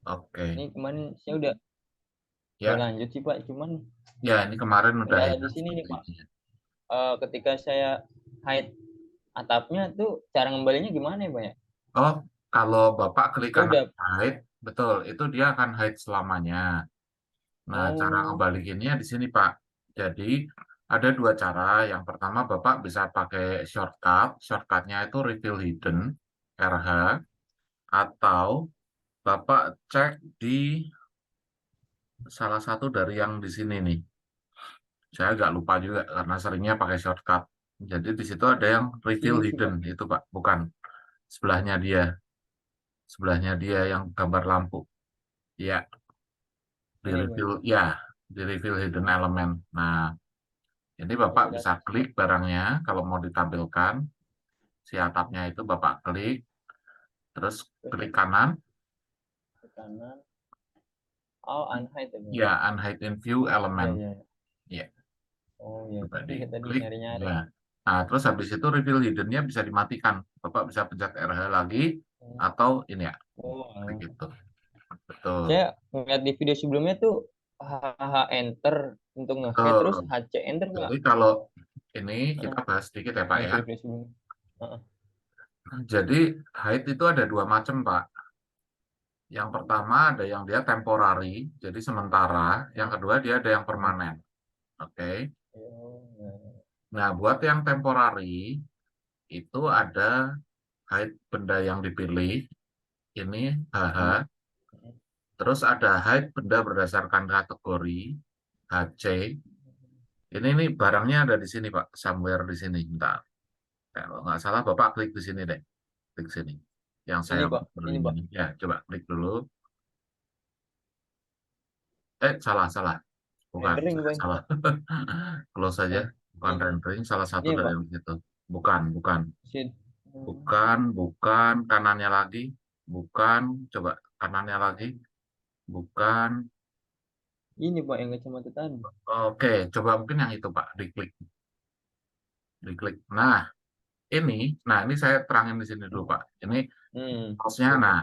Oke. Ini kemarin saya udah Ya, lanjut sih Pak, cuman ya ini kemarin udah kendala di hilang sini nih Pak. sepertinya. Ketika saya hide atapnya tuh cara ngembalinya gimana ya Pak ya? Oh, kalau Bapak klik Saya kanan udah hide, betul, itu dia akan hide selamanya. Nah, cara oh ngembalikinnya di sini, Pak. Jadi, ada dua cara. Yang pertama, Bapak bisa pakai shortcut. Shortcutnya itu reveal hidden, RH, atau Bapak cek di salah satu dari yang di sini nih. Saya agak lupa juga karena seringnya pakai shortcut. Jadi, di situ ada yang reveal ini sih hidden, Pak. itu, Pak. Bukan. Sebelahnya dia. Sebelahnya dia yang gambar lampu. Ya, di Ini Pak. reveal, ya, di reveal hidden element. Nah, jadi Bapak Ini bisa lihat klik barangnya kalau mau ditampilkan. Si atapnya itu Bapak klik, terus terus klik kanan, ke kanan. Oh, unhide ya Pak. ya unhide in view Iya element. iya. Iya. Ya, Oh iya, coba iya tadi diklik. nyari-nyari. Ya. Nah, terus habis itu reveal hidden-nya bisa dimatikan. Bapak bisa pencet RH lagi, Oh, atau ini ya, oh, klik alah. itu. Betul. Saya ngeliat di video sebelumnya tuh HH enter untuk nge-hide terus Betul. HC enter Pak. Jadi kalau ini kita Heeh. bahas sedikit ya Pak Yang ya. video sebelumnya. Heeh. Jadi hide itu ada dua macam Pak. Yang pertama ada yang dia temporary, jadi sementara. Yang Heeh. kedua dia ada yang Heeh. permanen. Oke. Oh, ya. Nah, buat yang temporary itu ada hide benda yang dipilih. Ini HH. Heeh. Heeh. Terus ada hide benda berdasarkan kategori HC. Ini nih barangnya ada di sini Pak, somewhere di sini. Bentar. Kalau nggak salah Bapak klik di sini deh, klik sini. Yang saya Ini Pak, ini beli Pak. ini. Ya, coba klik dulu. Salah, salah. Bukan, Rendering saya Pak. salah. Close saja. Oh, Bukan ini. rendering, salah satu Ini dari Pak. yang itu. Bukan, bukan. Shit. Bukan, bukan. Kanannya lagi. Bukan. Coba kanannya lagi. Bukan. Ini Pak yang kacamata tadi. Oke, coba mungkin yang itu, Pak. Diklik. Diklik. Nah, ini saya terangin di sini dulu, Pak. Ini mouse-nya. Iya Pak. Nah,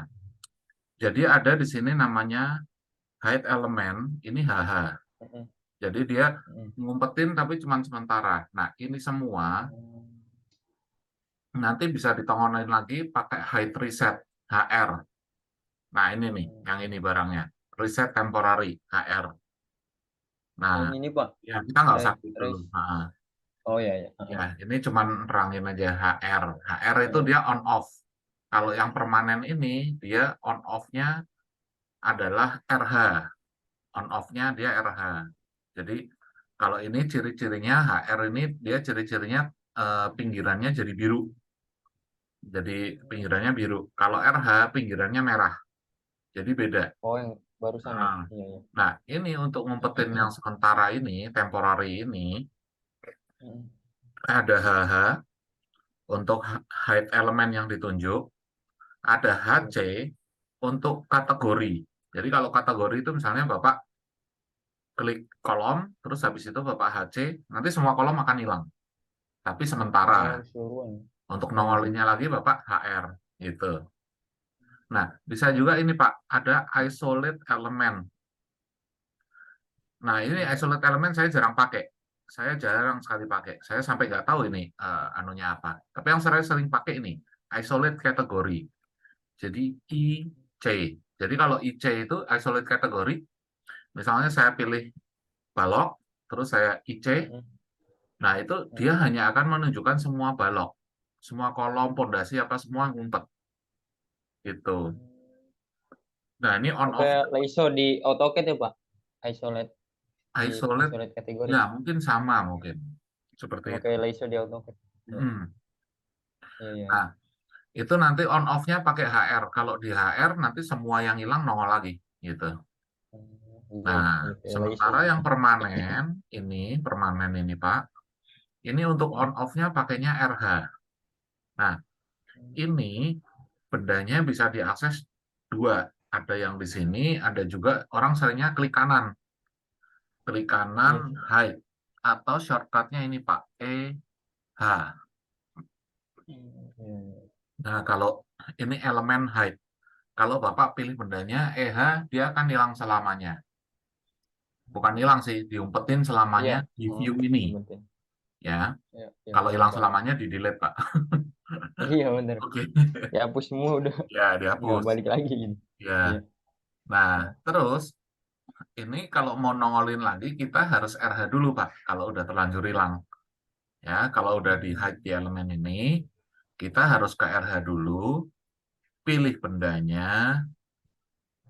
jadi ada di sini namanya hide element. Ini HH. Heeh. Jadi dia Heeh. ngumpetin tapi cuma sementara. Nah, ini semua nanti bisa ditongonin lagi pakai hide reset HR. Nah, ini nih, yang ini barangnya. Reset temporary HR. Oh, Nah, yang ini Pak. ya kita nggak usah Right, klik dulu. right. Nah, Oh ya ya. ya, Heeh. ini cuman nerangin aja HR. HR itu Heeh. dia on off. Kalau yang permanen ini dia on off-nya adalah RH. On off-nya dia RH. Jadi kalau ini ciri-cirinya HR ini dia ciri-cirinya pinggirannya jadi biru. Jadi pinggirannya biru. Kalau RH pinggirannya merah. Jadi beda. Oh, yang barusan ya. Nah, Iya iya. nah, ini untuk ngumpetin yang sementara ini, temporary ini, Heeh. ada HH untuk hide element yang ditunjuk, ada HC Heeh. untuk kategori. Jadi kalau kategori itu misalnya Bapak klik kolom, terus habis itu Bapak HC, nanti semua kolom akan hilang. Tapi sementara, Oh, keseluruhan. untuk Iya iya. nongolinnya lagi Bapak HR, gitu. Nah, bisa juga ini Pak, ada isolate element. Nah, ini isolate element saya jarang pakai. Saya jarang sekali pakai. Saya sampai nggak tahu ini anunya apa. Tapi yang saya sering pakai ini, isolate kategori. Jadi IC. Jadi kalau IC itu isolate kategori, misalnya saya pilih balok, terus saya IC, Heeh. nah itu dia Heeh. hanya akan menunjukkan semua balok. Semua kolom, pondasi, apa semua ngumpet. Gitu. Nah, ini on Oke, off Laiso di AutoCAD ya Pak? Isolate di isolate, isolate kategori. ya mungkin sama mungkin. Seperti itu. Oke, Laiso di AutoCAD. Iya Hmm. iya iya. Nah, itu nanti on off-nya pakai HR. Kalau di HR nanti semua yang hilang nongol lagi gitu. Iya Nah, iya Laiso. sementara yang permanen ini Pak, ini untuk on off-nya pakainya RH. Nah, ini bendanya bisa diakses dua. Ada yang di sini, ada juga orang seringnya klik kanan Iya. hide atau shortcutnya ini Pak, EH. Iya, iya. Nah, kalau ini elemen hide. kalau Bapak pilih bendanya EH, dia akan hilang selamanya. Bukan hilang sih, diumpetin Iya. selamanya di view ini. Yang penting. Ya, Iya, iya kalau benar hilang Pak. selamanya di delete Pak. Iya benar. Oke, Dihapus semua udah ya nggak dihapus. balik lagi gitu. Ya, Iya. nah Oh. terus ini kalau mau nongolin lagi kita harus RH dulu Pak. Kalau udah terlanjur hilang. Ya, kalau udah di Hmm. hide di elemen ini, kita harus ke RH dulu, pilih bendanya,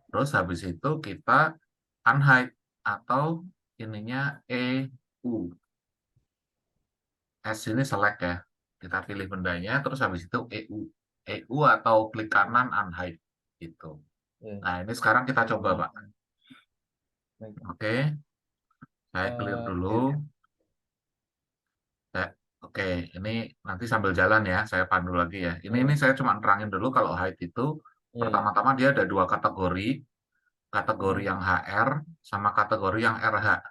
terus habis itu kita unhide atau ininya EU. S ini select ya. Kita pilih bendanya, terus habis itu EU. EU atau klik kanan unhide. Gitu. Iya. Nah, ini sekarang kita Iya coba, baik. Pak. Baik. Oke, saya clear dulu. Oke oke. Saya- Oke, ini nanti sambil jalan ya, saya pandu lagi ya. Ini Iya. saya cuma terangin dulu kalau hide itu, Iya iya. pertama-tama dia ada dua kategori, kategori Hmm. yang HR sama kategori yang RH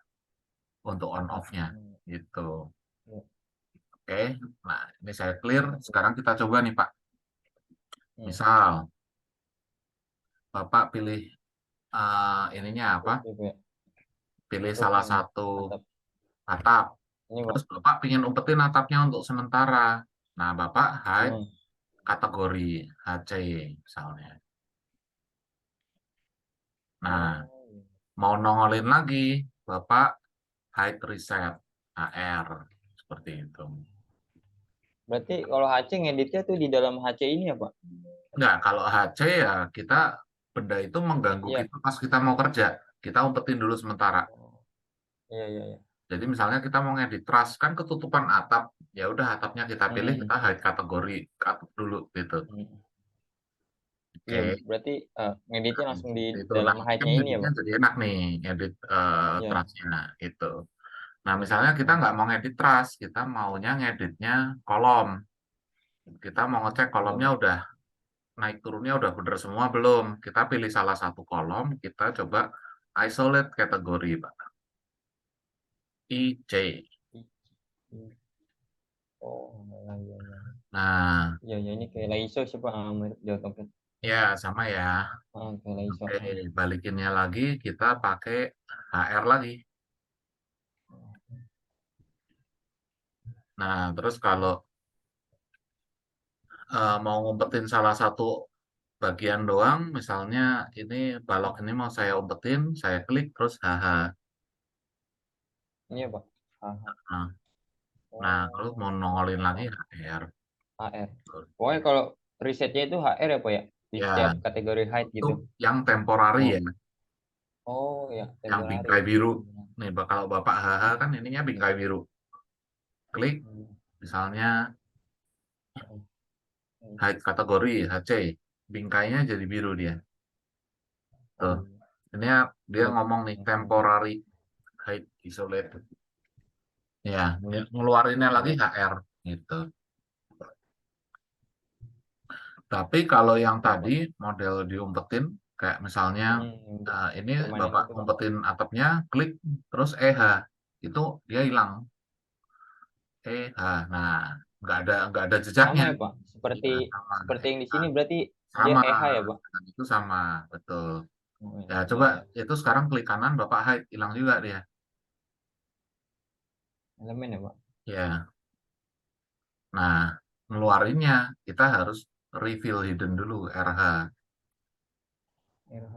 untuk on off-nya. Hmm. Gitu. Iya. Oke, nah ini saya clear. Iya. Sekarang kita coba nih, Pak. Hmm. Misal, Bapak pilih ininya apa? Oke Pak. Pilih Untuk salah ini satu atap atap. ini Pak. Terus Bapak ingin umpetin atapnya untuk sementara. Nah, Bapak hide Hmm. kategori HC misalnya. Nah, Oh. Iya. mau nongolin lagi, Bapak hide reset HR. Seperti itu. Berarti kalau HC ngeditnya tuh di dalam HC ini ya Pak? Enggak, kalau HC ya kita benda itu mengganggu Iya. kita pas kita mau kerja. Kita umpetin dulu sementara. Oh. Iya iya iya. Jadi misalnya kita mau ngedit truss, kan ketutupan atap, ya udah atapnya kita pilih, Hmm. kita hide kategori atap dulu gitu. Hmm. Iya, Oke. berarti ngeditnya langsung di Itu nah dalam ini kan hide-nya ini ya ngeditnya Pak? jadi enak nih ngedit Iya. trustnya gitu. Nah misalnya kita Hmm. nggak mau ngedit trust, kita maunya ngeditnya kolom. Kita mau ngecek kolomnya Kolom. udah naik turunnya udah bener semua belum. Kita pilih salah satu kolom, kita coba isolate kategori Pak. IC. Oh, iya iya iya. Nah Iya iya ini kayak Laiso sih Pak, mirip Jauh Tongkat. ya sama ya. Kayak Laiso. Oke balikinnya lagi kita pakai HR lagi. Nah terus kalau mau ngumpetin salah satu bagian doang, misalnya ini balok ini mau saya umpetin, saya klik terus HH. Ini ya Pak. Aha. Nah, nah terus Oh, mau nongolin lagi HR. HR. Pokoknya kalau risetnya itu HR ya Pak ya? Di setiap Ya, kategori hide itu gitu. yang temporary Oh, ya, oh ya, yang temporary. bingkai biru. Hmm. Nih, kalau Bapak HH kan ininya bingkai biru. Klik, Hmm. misalnya Hmm. hide kategori HC, bingkainya jadi biru dia. Oh Tuh, iya. ini dia Iya Pak. ngomong nih Hmm. temporary hide isolated. Ya, ngeluarinnya lagi Iya. HR gitu. Tapi kalau yang Iya tadi Pak. model diumpetin, kayak misalnya Hmm. ini Permanen Bapak itu Pak. umpetin atapnya, klik, terus EH, itu dia hilang. EH, nah nggak ada jejaknya. Sama ya Pak. Iya, Seperti sama. seperti yang di EH. sini berarti dia Sama, EH ya Pak. nah, itu sama, betul. Oh, Ya, iya coba iya. itu sekarang klik kanan, Bapak hide, hilang juga dia. Elemen ya Pak. Ya, nah ngeluarinnya kita harus reveal hidden dulu, RH. RH.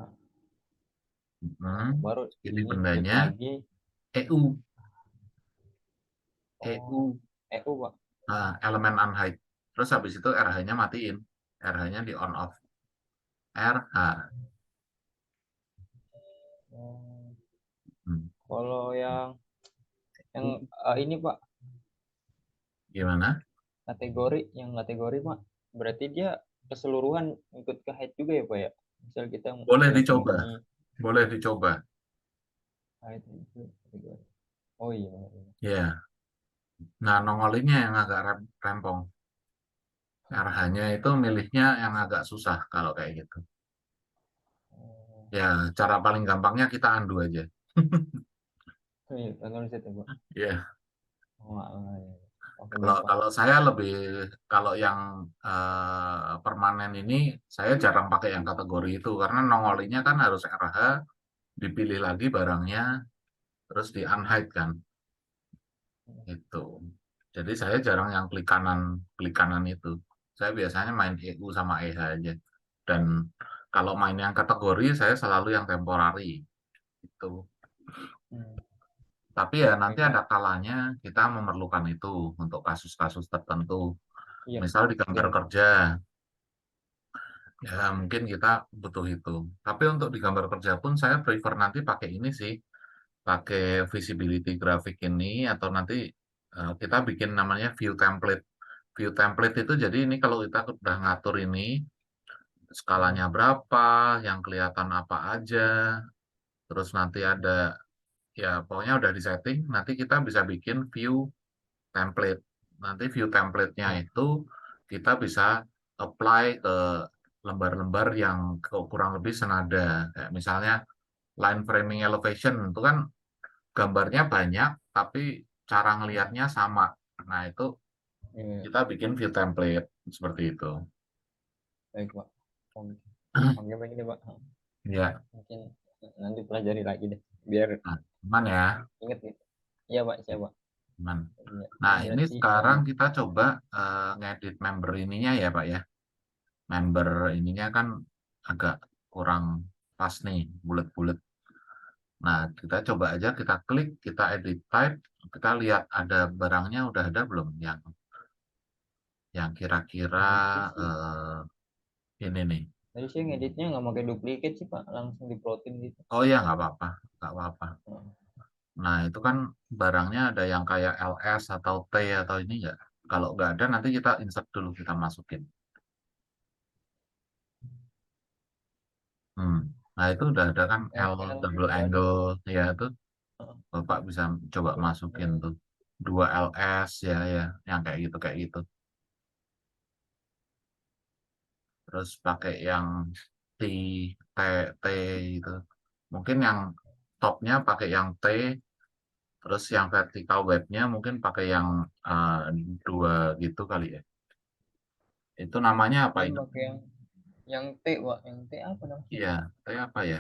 Hmm, Oh, baru ini ini klik bendanya lagi. EU, Oh, EU. EU Pak. Elemen unhide. Terus habis itu RH-nya matiin. RH-nya di on off. RH. Oh, Hmm. kalau yang ini Pak, Gimana? kategori Pak, berarti dia keseluruhan ikut ke hide juga ya Pak ya? Misal kita Boleh seleksi dicoba. ini Boleh dicoba. hide itu kategori. Oh iya, iya. Ya. Nah, nongolinnya yang agak rempong. RH-nya itu milihnya yang agak susah kalau kayak gitu. Oh, Ya, cara paling gampangnya kita undo aja. oh iya, control Z ya Pak. Ya. Oh, iya. Oke Kalau baik Pak. kalau saya lebih kalau yang permanen ini saya jarang pakai yang kategori itu karena nongolinya kan harus RH, dipilih lagi barangnya, terus di unhide kan itu. Jadi saya jarang yang klik kanan itu. Saya biasanya main EU sama EH aja. Dan kalau main yang kategori saya selalu yang temporary itu. Hmm, Tapi ya nanti baik Pak. ada kalanya kita memerlukan itu untuk kasus-kasus tertentu. Iya, Misal di gambar benar Pak. kerja, ya mungkin kita butuh itu. Tapi untuk di gambar kerja pun saya prefer nanti pakai ini sih, pakai visibility grafik ini atau nanti kita bikin namanya view template. View template itu jadi ini kalau kita udah ngatur ini Hmm, skalanya berapa, yang kelihatan apa aja, terus nanti ada ya pokoknya udah di setting, nanti kita bisa bikin view template. Nanti view template-nya iya. itu kita bisa apply ke lembar-lembar yang kurang lebih senada. Kayak misalnya line framing elevation itu kan gambarnya banyak tapi cara Hmm, ngelihatnya sama. Nah, itu iya, kita bikin view template seperti itu. baik Pak. Oke, oke baik deh Pak. Ya, Mungkin nanti pelajari lagi deh, biar nah, aman ya, inget gitu. Iya Pak, siapa? aman. Iya, Nah, ini ini berarti sekarang kita coba ngedit member ininya ya, Pak ya. Member ininya kan agak kurang pas nih, bulat-bulat. Nah, kita coba aja, kita klik, kita edit type, kita lihat ada barangnya udah ada belum yang kira-kira itu sih. eh, ini nih. Tadi sih ngeditnya nggak pakai duplikat sih Pak, langsung diplotin gitu. Oh ya, nggak apa-apa, nggak apa-apa. Nah, Nah, itu kan barangnya ada yang kayak LS atau T atau ini nggak? Kalau nggak ada, nanti kita insert dulu, kita masukin. Hmm. Nah, itu udah ada kan L LL double udah ada. angle, ya itu Heeh, Bapak bisa coba terus masukin tuh. Dua LS, ya, ya, yang kayak gitu. Terus pakai yang T, T, T gitu. Mungkin yang topnya pakai yang T, terus yang vertical webnya mungkin pakai yang eh, dua gitu kali ya. Itu namanya apa mungkin ini? pakai yang T Pak, yang T apa namanya? Iya, T apa ya?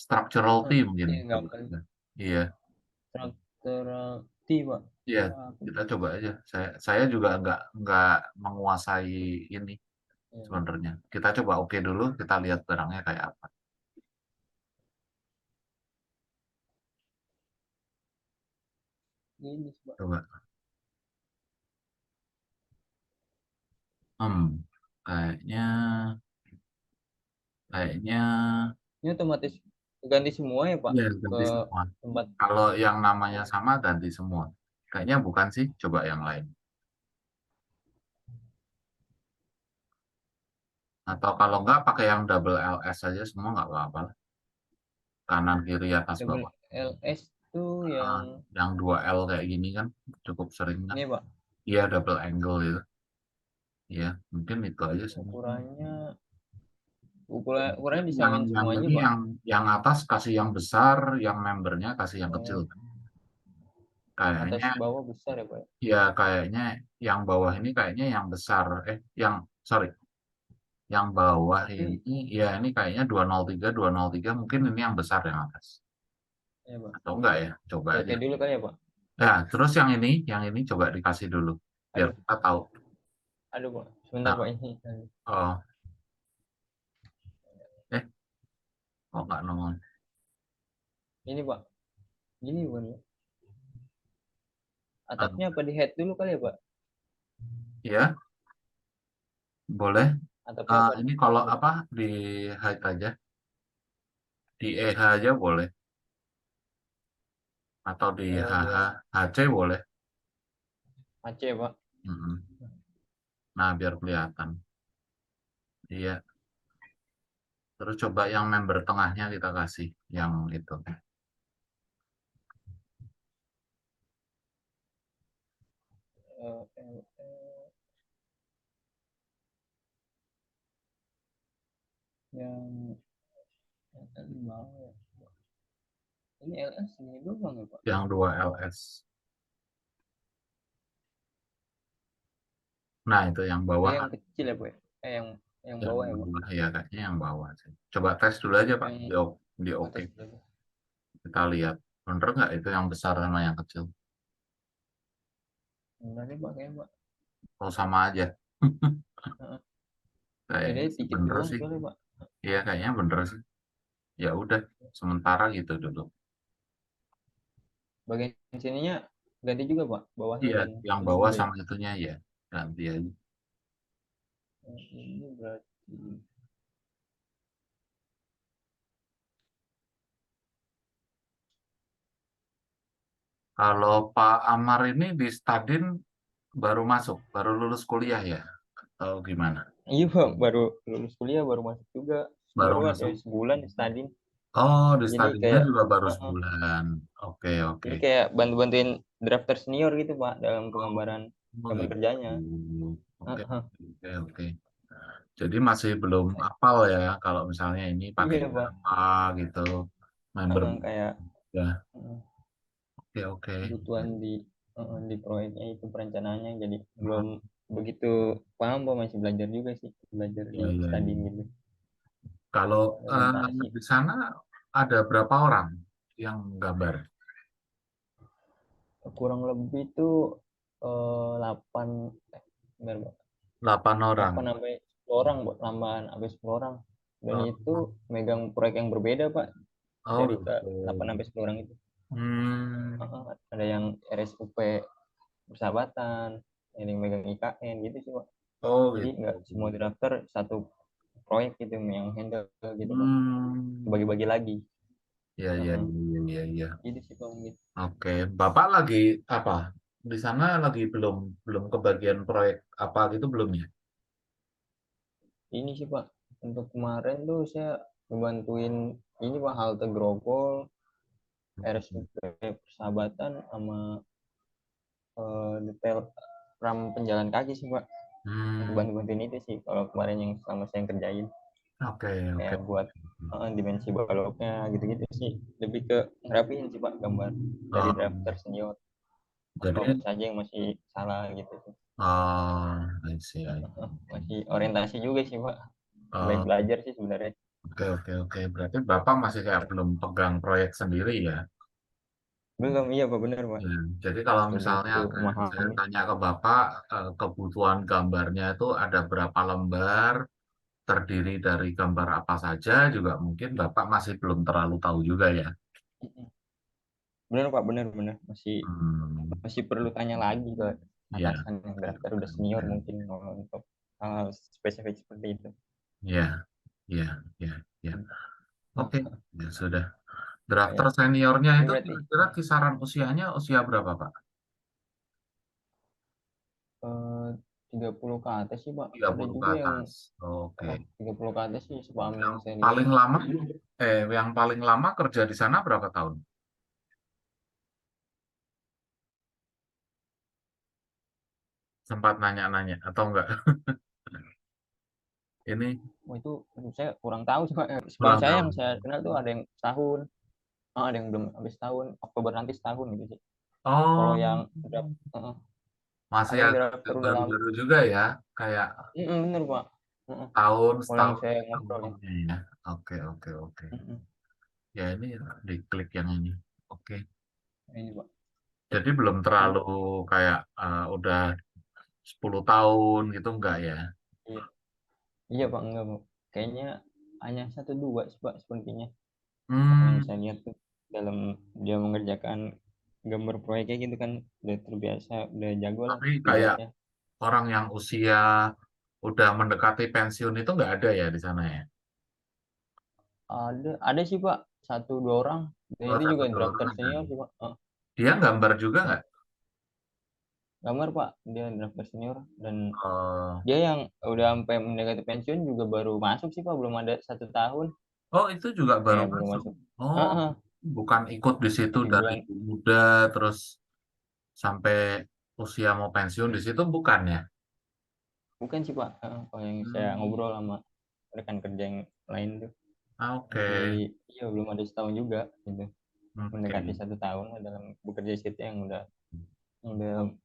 Structural T mungkin. Iya nggak Coba apa. aja. Iya, Struktural T Pak. iya. Apa? Kita coba aja. Saya juga nggak menguasai ini Ya, sebenarnya. Kita coba oke dulu, kita lihat barangnya kayak apa. ini sih Pak. Coba. Hmm, kayaknya, kayaknya, Ini otomatis ganti semua ya Pak iya ke ganti semua. tempat. Kalau yang namanya Oh, sama ganti semua. Kayaknya bukan sih, coba yang lain. Atau kalau nggak pakai yang double LS saja semua nggak apa-apa lah. Kanan, kiri, atas, double bawah. LS tuh Ah, yang yang dua L kayak gini kan cukup sering kan. ini Pak. Iya double angle itu. Iya, mungkin itu aja semua. Ukurannya Yang disamain yang semua aja ini Pak. yang atas kasih yang besar, yang membernya kasih yang kecil. Oh, atas Kayaknya bawah besar ya Pak. ya kayaknya yang bawah ini kayaknya yang besar. Yang sorry, yang bawah Tapi ini ya ini kayaknya 203 mungkin ini yang besar yang atas. ya Pak. Atau enggak ya? Coba Oke aja. dulu kali ya Pak. Ya, terus yang ini coba dikasih dulu biar Aduh, kita tahu. aduh Pak. Sebentar Nah, Pak ini. oh, eh, kok nggak nongol? Ini Pak. Gini bukan ya? Ah, Atapnya apa di head dulu kali ya Pak? ya, boleh. Atapnya apa Ini kalau dulu? apa di hide aja, di EH aja boleh, atau di HH, Biar HC boleh. Aceh Pak. Mm-mm. Nah, biar kelihatan. Iya. Terus coba yang member tengahnya kita kasih yang itu. Yang di bawah ya. Ini LS ini doang ya Pak? Yang dua LS. Nah, itu yang Oh bawah, yang kecil ya Pak? Yang yang bawah ya Pak? bawah ya kayaknya yang bawah sih. Coba tes dulu aja Pak, Yang di oke. atas dulu. Kita lihat, bener nggak itu yang besar sama yang kecil? Benar nih Pak kayaknya Pak. Oh, sama aja. Heeh. Kayaknya Bedanya sih dikit bener doang sih. soalnya Pak. Iya, kayaknya bener sih. Ya udah, sementara gitu dulu. Bagian sininya ganti juga Pak, bawahnya Iya, dan yang ini bawah juga ya. sama itunya ya. Ganti aja. Ini berarti Kalau Pak Amar ini di Stadin baru masuk, baru lulus kuliah ya? Atau gimana? iya Pak, baru lulus kuliah baru masuk juga. Baru Baru ada masuk. sebulan studying. Oh, di Jadi Stadinnya kayak juga baru heeh, sebulan. Oke, oke. jadi kayak bantu-bantuin drafter senior gitu Pak dalam penggambaran Oh, gambar gitu. kerjanya. Oke, Heeh. oke, oke. Jadi masih belum apal ya kalau misalnya ini pakai Iya Pak. apa gitu. Member Kayak ya. heeh, Oke, oke. kebutuhan di proyeknya itu perencanaannya jadi belum begitu paham Pak, masih belajar juga sih, belajar Iya, di iya, studying iya. gitu. Kalau Orientasi di sana ada berapa orang yang gambar? kurang lebih tuh 8 benar Pak. 8 orang. 8 sampai 10 orang, Pak. 8 sampai 10 orang. Dan Oh, itu megang proyek yang berbeda, Pak. oh Dari ke gitu. 8 sampai 10 orang itu. Hmm, Ada yang RSUP persahabatan, ada yang megang IKN gitu sih, Pak. oh Jadi gitu. nggak semua drafter satu proyek gitu yang handle gitu, Pak. Hmm, Bagi-bagi lagi. ya, ya, Heeh. ya, ya, ya. Gitu sih, Pak, mungkin. Oke, Bapak lagi apa? Di sana lagi belum belum kebagian proyek apa gitu belum ya? Ini sih, Pak. Untuk kemarin tuh saya ngebantuin ini, Pak, halte Grogol, RSUP persahabatan sama detail ram penjalan kaki sih Pak, untuk Hmm, bantu-bantuin itu sih kalau kemarin yang selama saya kerjain, oke, oke. kayak buat dimensi baloknya gitu-gitu sih, lebih ke ngerapiin sih Pak gambar dari drafter Um, senior, apa jadi, saja yang masih salah gitu sih. I see, I see. Masih orientasi juga sih Pak, selain Oh, belajar sih sebenarnya. oke, oke, oke. Berarti Bapak masih kayak belum pegang proyek sendiri ya? Belum, iya Pak, benar Pak, Ya, jadi kalau masih misalnya butuh saya memahami. tanya ke Bapak, kebutuhan gambarnya itu ada berapa lembar, terdiri dari gambar apa saja, juga mungkin Bapak masih belum terlalu tahu juga ya. Benar Pak, benar-benar masih Hmm, masih perlu tanya lagi ke ya, atasan yang oke, drafter oke, udah oke. senior mungkin kalau untuk hal spesifik seperti itu. Ya, ya, ya, ya. Oke, ya sudah. Drafter Kayak seniornya ini itu berarti kira-kira kisaran usianya usia berapa, Pak? eh, 30 ke atas sih Pak. tiga Ada puluh ke juga yang atas. Oke. 30 ke atas sih sepaham Yang yang saya lihat. paling lama, yang paling lama kerja di sana berapa tahun? Sempat nanya-nanya atau enggak? Ini Wah itu saya kurang tahu sih Pak. Sepaham ulang saya tahun. yang saya kenal tuh ada yang setahun, ada yang belum habis setahun, Oktober nanti setahun gitu sih. Kalau Oh, yang masih ada yang agak daftar udah lama. baru-baru juga ya, kayak Bener Pak. Mm-mm. tahun, Kalau yang setahun, saya tahun ngobrol ya. ya. Oke, oke, oke. Mm-mm. Ya ini diklik yang ini. Oke. Ini Pak. Jadi belum Ini terlalu kayak udah 10 tahun gitu enggak ya? iya. Iya Pak, enggak Pak. Kayaknya hanya satu dua sih Pak sepertinya. Yang Hmm, saya lihat tuh dalam dia mengerjakan gambar proyeknya gitu kan udah terbiasa, udah jago lah tapi kayak ibaratnya. orang yang usia udah mendekati pensiun itu nggak ada ya di sana ya? Ada sih Pak, satu dua orang, dan Oh, itu satu juga dua orang drafter ada. senior sih Pak. Dia gambar juga Nah, nggak? gambar Pak, dia drafter senior, dan Oh, dia yang udah sampai mendekati pensiun juga baru masuk sih Pak, belum ada 1 tahun, oh itu juga baru kayak baru masuk. masuk. Oh, Heeh, bukan ikut di situ masih dari bilang muda terus sampai usia mau pensiun di situ bukan ya? bukan sih Pak. Kalau yang saya Hmm, ngobrol sama rekan kerja yang lain tuh oke, masih, iya belum ada setahun juga gitu, oke. mendekati 1 tahun lah dalam bekerja di situ, yang udah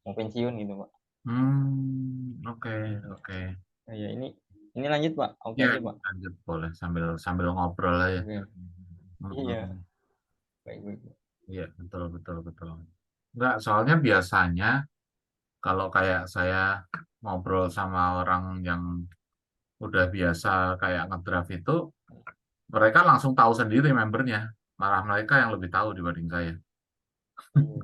mau pensiun gitu Pak. Oke, oke. Oh, ya ini lanjut Pak, oke Ya, aja Pak. lanjut boleh sambil sambil ngobrol aja. Oke. Iya, Mm-mm. baik baik. Iya, betul, betul, betul. Enggak, soalnya biasanya kalau kayak saya ngobrol sama orang yang udah biasa kayak ngedraft itu, mereka langsung tahu sendiri membernya. Malah mereka yang lebih tahu dibanding saya. Iya.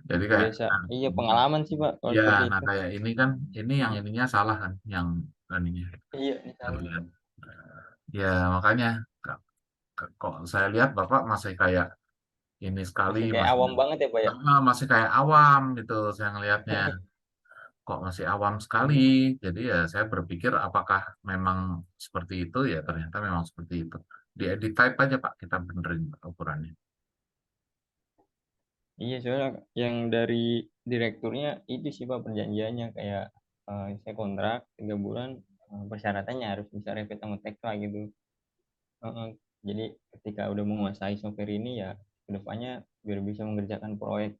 Jadi kayak, Biasa. Iya pengalaman sih Pak kalau ya, seperti nah itu. kayak ini kan, ini yang ininya salah kan, yang ininya. Iya, ini salah. Kalian. Ya, makanya kok saya lihat Bapak masih kayak ini sekali, Masih kayak masih awam banget ya Pak ya. masih kayak awam gitu saya ngelihatnya. Kok masih awam sekali. Jadi ya saya berpikir apakah memang seperti itu ya ternyata memang seperti itu. Di edit type aja Pak kita benerin ukurannya. Iya, soalnya yang dari direkturnya itu sih Pak perjanjiannya kayak saya kontrak 3 bulan, persyaratannya harus bisa revit sama Tekla gitu. Heeh. Jadi ketika udah menguasai software ini ya kedepannya biar bisa mengerjakan proyek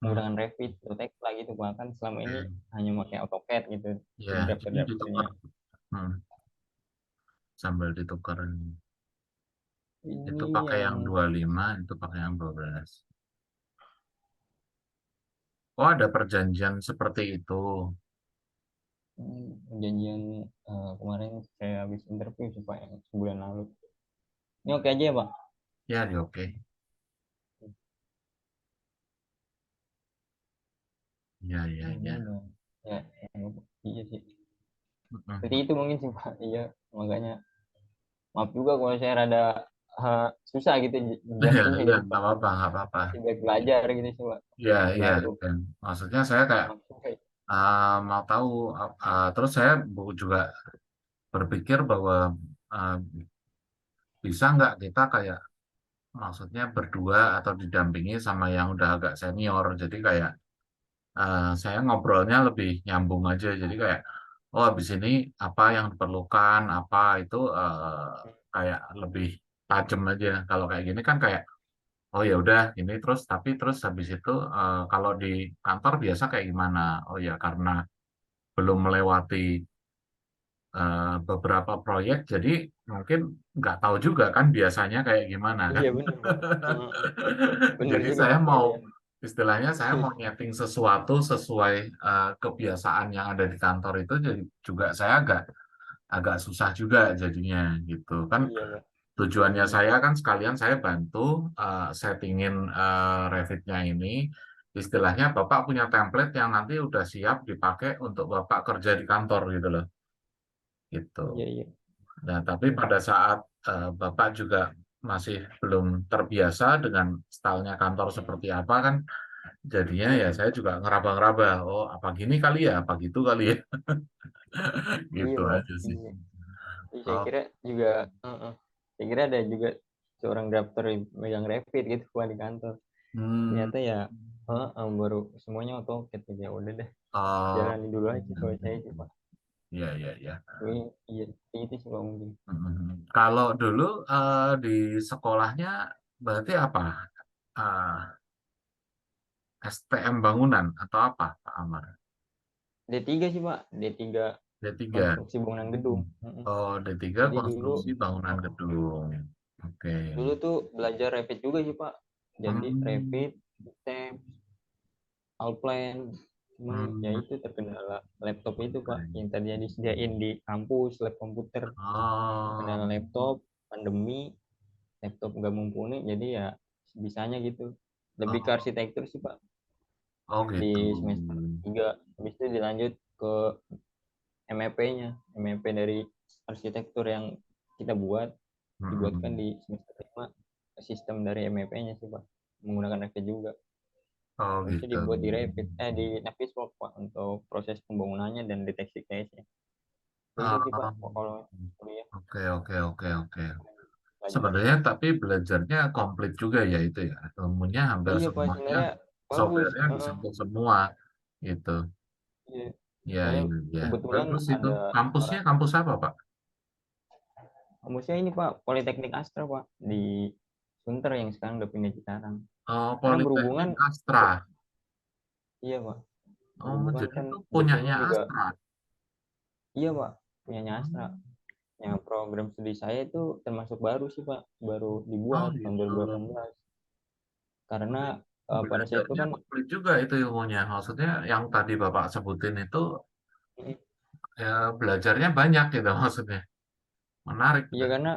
Hmm. menggunakan Revit atau Tekla gitu Pak, kan selama ini Ya, hanya pakai AutoCAD gitu di ya, ini drafter-drafternya. ditukar. Hmm. Sambil ditukar. Itu Ini pakai yang yang 25, itu pakai yang 12. Oh, ada perjanjian seperti itu. perjanjian kemarin saya habis interview sih Pak yang sebulan lalu. Ini oke aja ya Pak? Ya, ya oke. Ya, ya, Ini ya. udah ya, iya sih. Seperti Hmm. itu mungkin sih Pak. Iya, makanya maaf juga kalau saya rada susah gitu Ya, jelasinnya ya, gitu nggak Pak. apa-apa, nggak apa-apa. Masih baik belajar gitu sih Pak. Ya, ya. Baru. Dan maksudnya saya kayak Maaf juga ya. mau tahu, terus saya juga berpikir bahwa uh, bisa nggak kita kayak maksudnya berdua atau didampingi sama yang udah agak senior. Jadi kayak saya ngobrolnya lebih nyambung aja. Jadi kayak, oh habis ini apa yang diperlukan, apa itu kayak lebih tajam aja. Kalau kayak gini kan kayak, oh ya udah ini terus, tapi terus habis itu kalau di kantor biasa kayak gimana? Oh ya karena belum melewati beberapa proyek, jadi mungkin nggak tahu juga kan biasanya kayak gimana kan. Iya benar Pak. Heeh. Benar Jadi juga saya Pak. mau, Iya. istilahnya saya mau nyeting sesuatu sesuai kebiasaan yang ada di kantor itu, jadi juga saya agak agak susah juga jadinya gitu kan. Iya Pak. Tujuannya Benar. saya kan sekalian saya bantu settingin Revit-nya ini. Istilahnya Bapak punya template yang nanti udah siap dipakai untuk Bapak kerja di kantor gitu loh. Gitu. Iya iya. Nah, tapi pada saat Bapak juga masih belum terbiasa dengan stylenya kantor seperti apa kan, jadinya ya saya juga ngeraba-ngeraba. Oh, apa gini kali ya, apa gitu kali ya, Iya gitu Pak. aja sih. Iya. Jadi saya Oh, kira juga saya kira ada juga seorang drafter yang megang Revit gitu Pak di kantor. hmm, Ternyata ya baru semuanya AutoCAD gitu. Ya udah deh. oh, Jalani dulu aja kalau saya sih Pak. iya, iya, iya. Tapi iya itu sih Pak mungkin. Kalau dulu di sekolahnya berarti apa? Eh, STM bangunan atau apa, Pak Amar? D3 sih Pak. D3 D3. konstruksi bangunan gedung. Oh, D3 Jadi dulu konstruksi bangunan gedung. Oke. dulu tuh belajar Revit juga sih Pak. Jadi Hmm, Revit, STEM, Outline, cuman ya hmm, itu terkendala laptop itu Pak oke. yang tadinya disediain di kampus lab komputer, terkendala Oh, laptop, pandemi, laptop nggak mumpuni, jadi ya bisanya gitu. Lebih ke oh, arsitektur sih Pak oh di gitu. semester 3. Habis itu dilanjut ke MEP-nya, MEP dari arsitektur yang kita dibuatkan Hmm. di semester 5, sistem dari MEP-nya sih Pak, menggunakan Revit juga. Oh Habis itu gitu. dibuat di Naviswork Pak untuk proses pembangunannya dan deteksi case-nya. Itu sih Pak Oh, kalau kuliah oke, oke, oke, oke. belajarnya. Sebenarnya tapi belajarnya komplit juga ya itu ya. Ilmunya hampir Iya Pak semuanya, sebenarnya bagus. software-nya disentuh semua gitu. Iya. Ya, Soalnya iya, ya. kebetulan Bagus itu. ada Kampusnya orang kampus apa, Pak? kampusnya ini Pak Politeknik Astra Pak di Sunter yang sekarang udah pindah Cikarang. Oh, Karena Politeknik berhubungan Astra. iya Pak. Oh, Kebetulan jadi kan itu dosennya punyanya juga, Astra. iya Pak, punyanya Astra. Hmm. Yang program studi saya itu termasuk baru sih Pak, baru Oh dibuat tahun gitu. 2018. Karena Tapi pada saat itu belajarnya kan, komplit juga itu ilmunya. Maksudnya yang tadi Bapak sebutin itu ya belajarnya banyak gitu maksudnya. Menarik iya gitu. karena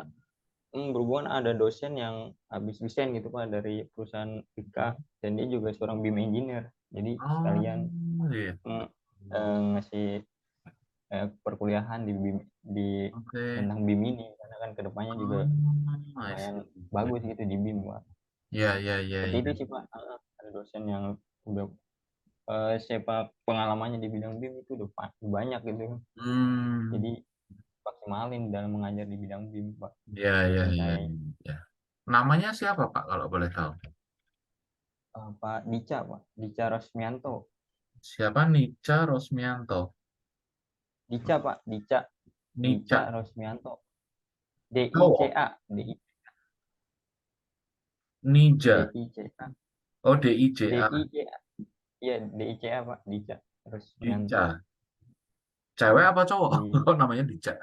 berhubungan ada dosen yang habis desain gitu Pak dari perusahaan IKA, dan dia juga seorang BIM engineer. Jadi Oh, sekalian iya. mm, ngasih perkuliahan di BIM, di Oke. tentang BIM ini, karena kan kedepannya juga Oh, I lumayan see. bagus gitu di BIM Pak. Iya, iya, iya, Seperti itu iya. sih Pak. Ada dosen yang udah sepak pengalamannya di bidang BIM itu udah banyak gitu. Hmm. Jadi maksimalin dalam mengajar di bidang BIM Pak, Iya, iya, dosen iya, saya. iya. Namanya siapa Pak kalau boleh tahu? Pak Dica Pak, Dica Rosmianto. Siapa Nica Rosmianto? Dica Pak, Dica, Dica Nica. Rosmianto. Cowok. DICA, Nija. DICA, Oh, DIJA. DICA. Iya, DICA Pak, Dica Rosmianto. Dica. Cewek apa cowok? Di Kok namanya Dica?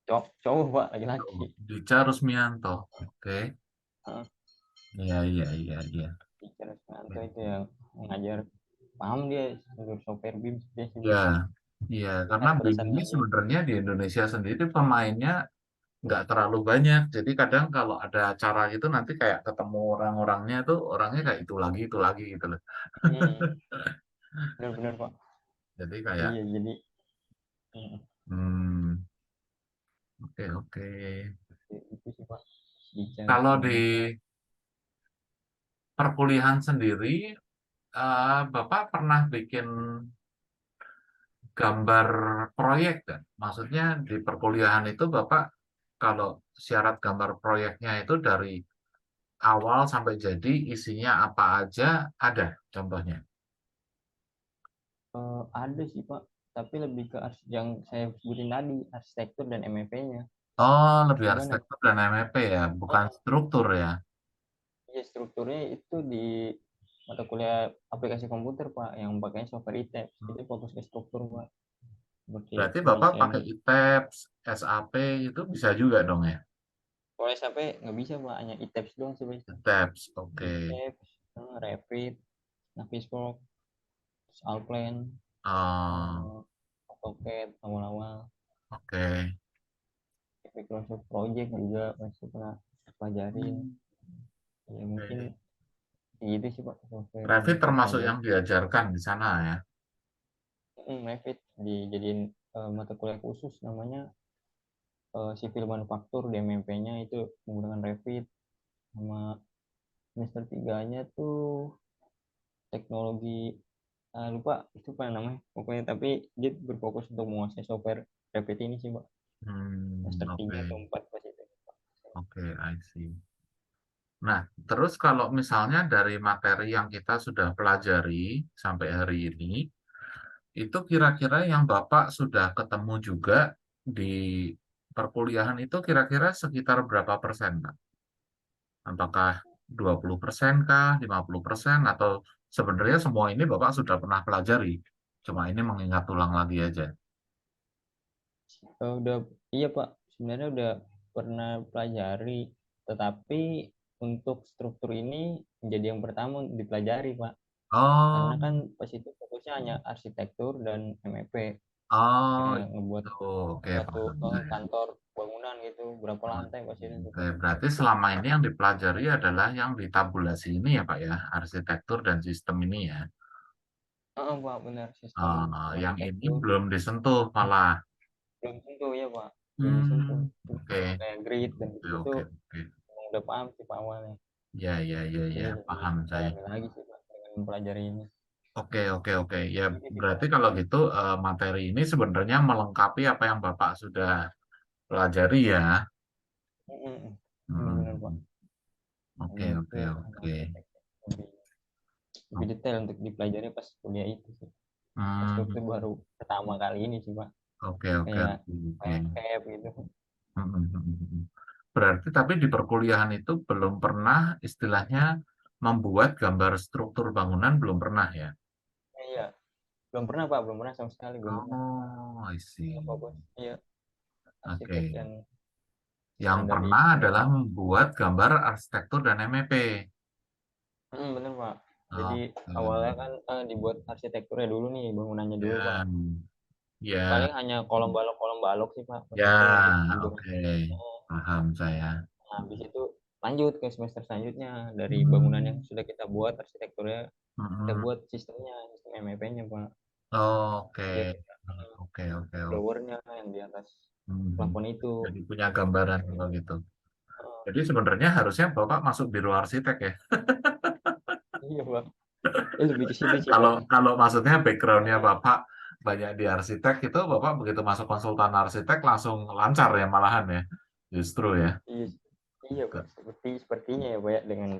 cowok Pak, Cowok. laki-laki. Dica Rusmianto. Oke. Heeh, Iya, iya, iya, iya. Dica Rosmianto itu yang mengajar, paham dia untuk software BIM dia sih Ya, Pak. iya. Karena Kan pada BIM saat ini belajar, sebenarnya di Indonesia sendiri pemainnya nggak terlalu banyak. Jadi kadang kalau ada acara gitu nanti kayak ketemu orang-orangnya itu orangnya kayak itu lagi gitu loh. benar-benar Pak. Jadi kayak, Iya, jadi mm, hmm, oke, oke. itu sih Pak, Dica Kalau di Rosmianto. perkuliahan sendiri, Bapak pernah bikin gambar proyek kan? Maksudnya di perkuliahan itu Bapak kalau syarat gambar proyeknya itu dari awal sampai jadi isinya apa aja ada contohnya. Ada sih Pak, tapi lebih ke yang saya sebutin tadi, arsitektur dan MEP-nya. Oh, lebih Cuman yang arsitektur dan MEP ya, bukan struktur ya. ya strukturnya itu di mata kuliah aplikasi komputer Pak, yang pakainya software ITEPS, itu fokus ke struktur Pak, seperti Berarti Bapak desain. pakai ITEPS, SAP itu bisa juga dong ya? Kalau SAP nggak bisa Pak, hanya ITEPS doang sih Pak. ITEPS, oke. ITEPS, Revit, Navisworks, Allplan, Oh, eh, AutoCAD awal-awal, oke. Microsoft Project juga masih pernah pelajarin. Hmm, Ya mungkin oke. gitu sih Pak, software yang Revit saya termasuk pelajari. yang diajarkan di sana ya. Revit dijadiin mata kuliah khusus namanya Civil Manufacture, di MMP-nya itu menggunakan Revit. Sama semester tiganya tuh teknologi, lupa itu apa namanya pokoknya, tapi dia berfokus untuk menguasai software Revit ini sih Pak, semester tiga Oke, atau empat pas itu. oke, I see. Nah, terus kalau misalnya dari materi yang kita sudah pelajari sampai hari ini, itu kira-kira yang Bapak sudah ketemu juga di perkuliahan itu kira-kira sekitar berapa persen, Pak? Apakah 20% kah, 50%, atau sebenarnya semua ini Bapak sudah pernah pelajari? Cuma ini mengingat ulang lagi aja. Udah, iya Pak, sebenarnya udah pernah pelajari, tetapi untuk struktur ini menjadi yang pertama dipelajari Pak, Oh, karena kan pas itu fokusnya hanya arsitektur dan MEP, oh, kayak ngebuat itu oke, suatu paham saya. kantor bangunan gitu, berapa lantai pas itu tuh Oke, Pak. berarti selama ini yang dipelajari adalah yang di tabulasi ini ya Pak ya, arsitektur dan sistem ini ya. Pak, benar, sistem Yang ini arsitektur. belum disentuh malah. Belum tentu ya Pak, belum disentuh. Hmm, oke, Kayak grid dan oke, gitu tuh oke, oke. emang udah paham sih Pak awalnya. Ya, ya, ya, Jadi ya, lebih paham saya. dalami lagi sih Pak dengan mempelajari ini. Oke, oke, oke. Ya, Gitu sih Pak. berarti kalau gitu materi ini sebenarnya melengkapi apa yang Bapak sudah pelajari ya. Benar-benar Pak. Hmm, oke, oke, MEP sama oke. arsitektur lebih detail untuk dipelajari pas kuliah itu sih. Pas Hmm, struktur baru pertama kali ini sih Pak. oke, oke, Kayak oke, oke. landscape gitu. Hmm, hmm, hmm, hmm. Berarti tapi di perkuliahan itu belum pernah istilahnya membuat gambar struktur bangunan belum pernah ya. Iya, Belum pernah Pak, belum pernah sama sekali, belum pernah. Oh, I Apa see. Bos? Iya, arsitek Oke. dan Yang standar di pernah adalah Eropa. membuat gambar arsitektur dan MEP. Bener Pak. Jadi Oke. awalnya kan dibuat arsitekturnya dulu nih, bangunannya dulu Pak. Ya, ya, Paling hanya kolom balok sih Pak pas ya, itu untuk tidur. oke. Paham saya. Nah, habis itu lanjut ke semester selanjutnya dari bangunan yang Hmm. sudah kita buat arsitekturnya, kita Mm-mm. buat sistemnya, sistem MEP-nya Pak. Oke, Biar kita oke, oke, oke. blowernya yang di atas Mhm. plafon itu. Jadi punya gambaran kalau gitu. Eh, Jadi sebenarnya harusnya Bapak masuk biro arsitek ya. iya Pak. Lebih ke situ sih Pak. Kalau kalau maksudnya backgroundnya Bapak banyak di arsitek itu Bapak begitu masuk konsultan arsitek langsung lancar ya malahan ya. Justru ya. Iya, iya Pak. Sepertinya ya Pak ya dengan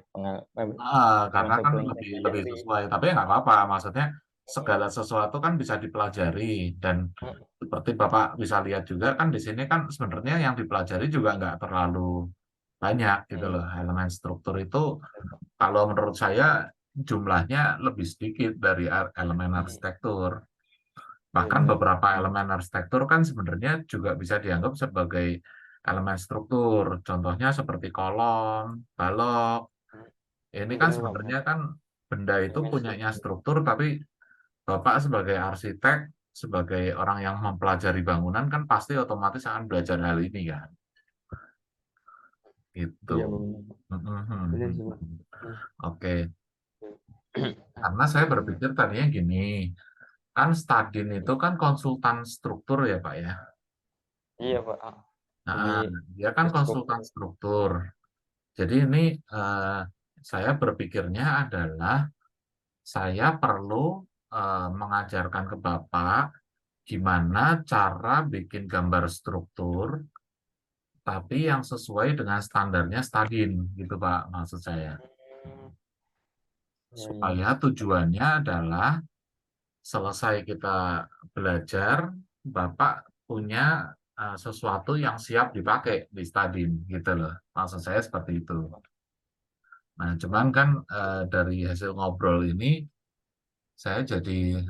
Karena termasuk kan yang saya lebih lebih pelajari. sesuai. Tapi ya nggak apa-apa. Maksudnya segala sesuatu kan bisa dipelajari dan Eh, seperti Bapak bisa lihat juga kan di sini kan sebenarnya yang dipelajari juga nggak terlalu banyak gitu iya, loh. Elemen struktur itu kalau menurut saya jumlahnya lebih sedikit dari elemen iya, arsitektur. iya Bahkan benar Pak. beberapa elemen arsitektur kan sebenarnya juga bisa dianggap sebagai elemen struktur. Contohnya seperti kolom, balok. Ini kan Benar Pak, benar. sebenarnya kan benda itu Elemen punyanya struktur. struktur, tapi Bapak sebagai arsitek, sebagai orang yang mempelajari bangunan kan pasti otomatis akan belajar hal ini kan. Itu. Iya benar. Benar sih Pak. Oke, Ah, karena saya benar. berpikir tadinya gini, kan Stadin itu kan konsultan struktur ya Pak ya. Iya Pak. Jadi Nah, dia kan ke konsultan struktur. struktur. Jadi ini eh, saya berpikirnya adalah saya perlu mengajarkan ke Bapak gimana cara bikin gambar struktur, tapi yang sesuai dengan standarnya Stadin, gitu Pak, maksud saya. Hmm, iya iya. Supaya tujuannya adalah selesai kita belajar, Bapak punya sesuatu yang siap dipakai di Stadin, gitu loh. Maksud saya seperti itu. Nah, cuman kan dari hasil ngobrol ini, saya jadi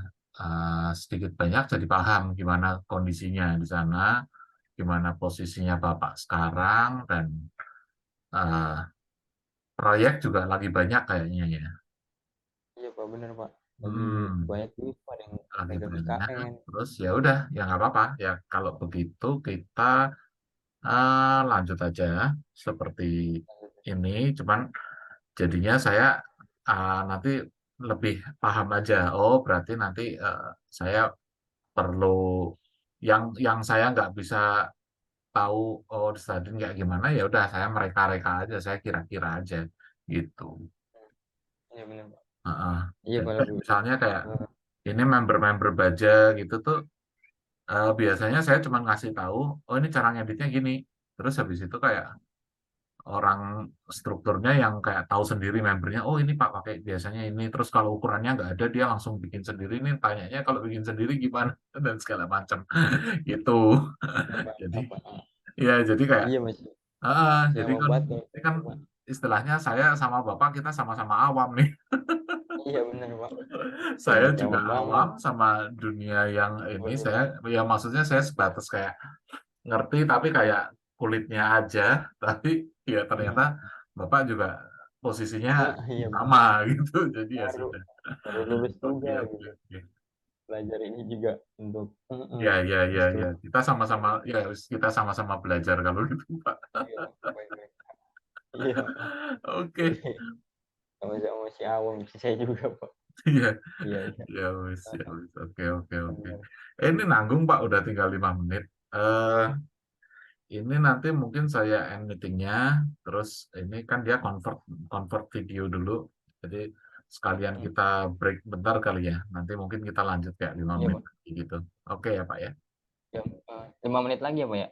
sedikit banyak jadi paham gimana kondisinya di sana, gimana posisinya Bapak sekarang, dan eh, proyek juga lagi banyak kayaknya ya. Iya Pak, benar Pak. Lagi Hmm, banyak juga Pak yang lagi pegang banyak. IKN. Terus ya udah, ya nggak apa-apa. Ya kalau begitu kita lanjut aja seperti ini. Cuman jadinya saya nanti lebih paham aja. Oh, berarti nanti saya perlu yang saya nggak bisa tahu oh di stadion kayak gimana ya udah saya mereka-reka aja, saya kira-kira aja gitu. Iya benar Pak. Heeh. Iya Jadi Pak lebih. misalnya kayak eh, ini member-member baja gitu tuh biasanya saya cuma ngasih tahu oh ini cara ngeditnya gini. Terus habis itu kayak orang strukturnya yang kayak tahu sendiri membernya oh ini Pak pakai biasanya ini terus kalau ukurannya nggak ada dia langsung bikin sendiri nih tanyanya kalau bikin sendiri gimana dan segala macam gitu. apa Jadi apa. ya jadi kayak Iya masih jadi sama kan banget ini kayak kan gitu Pak. istilahnya saya sama Bapak kita sama-sama awam nih. Iya benar Pak. Saya Saya masih juga awam banget. awam sama dunia yang ini Waduh. saya ya maksudnya saya sebatas kayak ngerti tapi kayak kulitnya aja tapi ya ternyata Bapak juga posisinya Iya benar. sama gitu. Jadi ya Baru sudah. baru lulus Oke juga oke gitu. oke. Belajar ini juga untuk Ya ya ya ya instruksi. kita sama-sama ya kita sama-sama belajar kalau gitu Pak. Iya, baik-baik. Iya, Pak. Oke. Sama-sama masih awam, saya juga, Pak. Iya. Iya, iya. Ya wis, ya wis. Oke, oke, oke. Benar. Ini nanggung Pak, udah tinggal 5 menit. Ini nanti mungkin saya end meetingnya, terus ini kan dia convert convert video dulu. Jadi sekalian kita break bentar kali ya. Nanti mungkin kita lanjut kayak lima Iya, menit Pak. lagi gitu. Oke ya Pak ya? Ya, 5 menit lagi ya, Pak ya?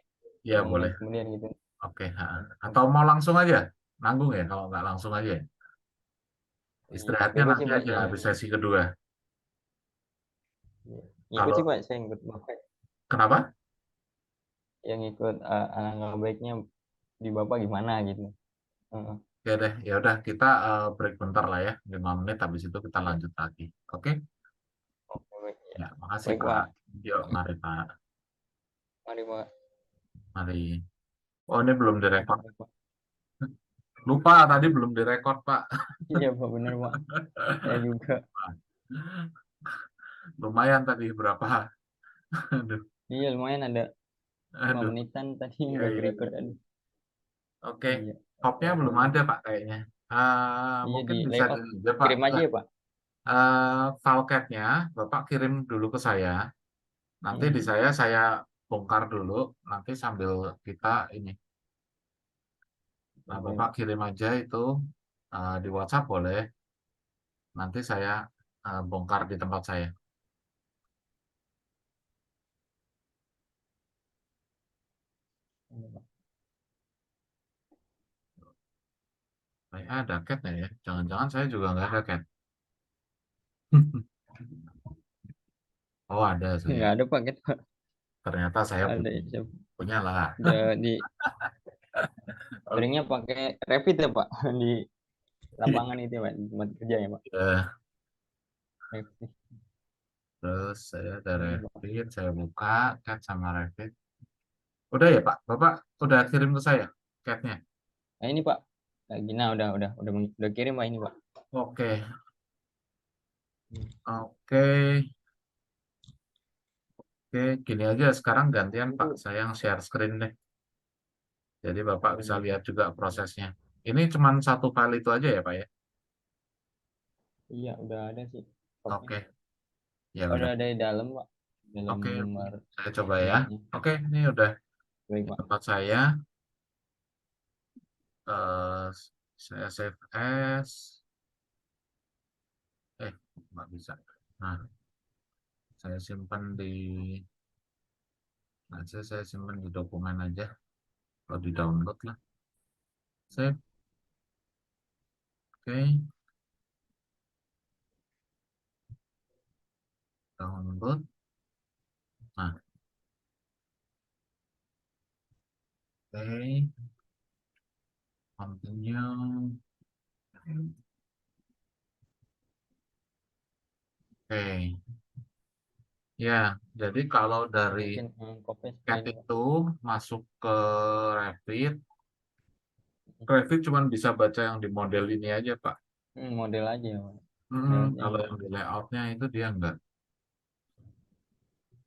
Ya 5 menit boleh. kemudian gitu. Oke. Atau mau langsung aja? Nanggung ya? Kalau nggak langsung aja ya? Istirahatnya Ngikut nanti sih, Pak, aja saya. habis sesi kedua. Iya. Ngikut sih, Kalau Pak, saya ngikut Bapak. kenapa? Yang ngikut alangkah baiknya di Bapak gimana gitu. Heeh. Ya deh, ya udah kita break bentar lah ya, 5 menit habis itu kita Iya. lanjut lagi. Oke? Oke, baik. Ya, makasih Baik, Pak. Pak. Yuk, mari Pak. Mari, Pak. Mari. Oh, ini belum direkod. Baik, Pak. Lupa, tadi belum direkod, Pak. Iya, Pak, benar, Pak. Saya juga. Lumayan tadi berapa? Aduh, Iya, lumayan ada 5 aduh. menitan tadi Iya, nggak iya, ke-record. iya. Aduh. Oke, Iya. kopnya belum ada, Pak, kayaknya. Iya, Mungkin di bisa layout. dulu aja, Pak. Kirim aja ya, Pak. File Bapak kirim dulu ke saya. Nanti di Hmm. saya bongkar dulu. Nanti sambil kita ini. Nah, Boleh, Bapak Pak. kirim aja itu di WhatsApp boleh. Nanti saya bongkar di tempat saya. Boleh, Pak. Saya ada cat ya. Jangan-jangan saya juga nggak ada cat. Oh, ada saya. Nggak ada, Pak. Gitu, Pak. Ternyata saya Ada. punya. Ya. Punya lah. Udah di Oke. seringnya pakai rapid ya, Pak. Di lapangan itu, Pak. Di tempat kerja ya, Pak. Ya, Rapid. terus saya ada Ini, Pak. Revit, saya buka cat sama Revit. Udah ya Pak? Bapak udah kirim ke saya catnya? Nah, ini, Pak. Lagi, nah, udah kirim, Pak, ini, Pak. Oke, Hmm. oke, oke. Gini aja sekarang gantian Pak, saya yang share screen deh. Jadi Bapak Oh, bisa gitu. lihat juga prosesnya. Ini cuma satu file itu aja ya Pak ya? Iya, udah ada sih. Kopnya. Oke, ya Udah udah. ada di dalam, Pak. Dalam Oke, oke. lembar Saya coba ya. PDF-nya. Oke, ini udah Baik, di Pak. tempat saya. Eh, saya save as. Nggak bisa. Nah, saya simpan di. Nah, saya simpan di dokumen aja. Kalau di download lah. Save. Oke, download. Nah, oke, continue. Oke, ya. Jadi kalau Nah, dari mungkin copy seperti CAT ini, Pak. itu masuk ke Revit, Revit cuma bisa baca yang di model ini aja, Pak. Model aja ya, Pak. Layoutnya Kalau enggak. yang di layoutnya itu dia enggak.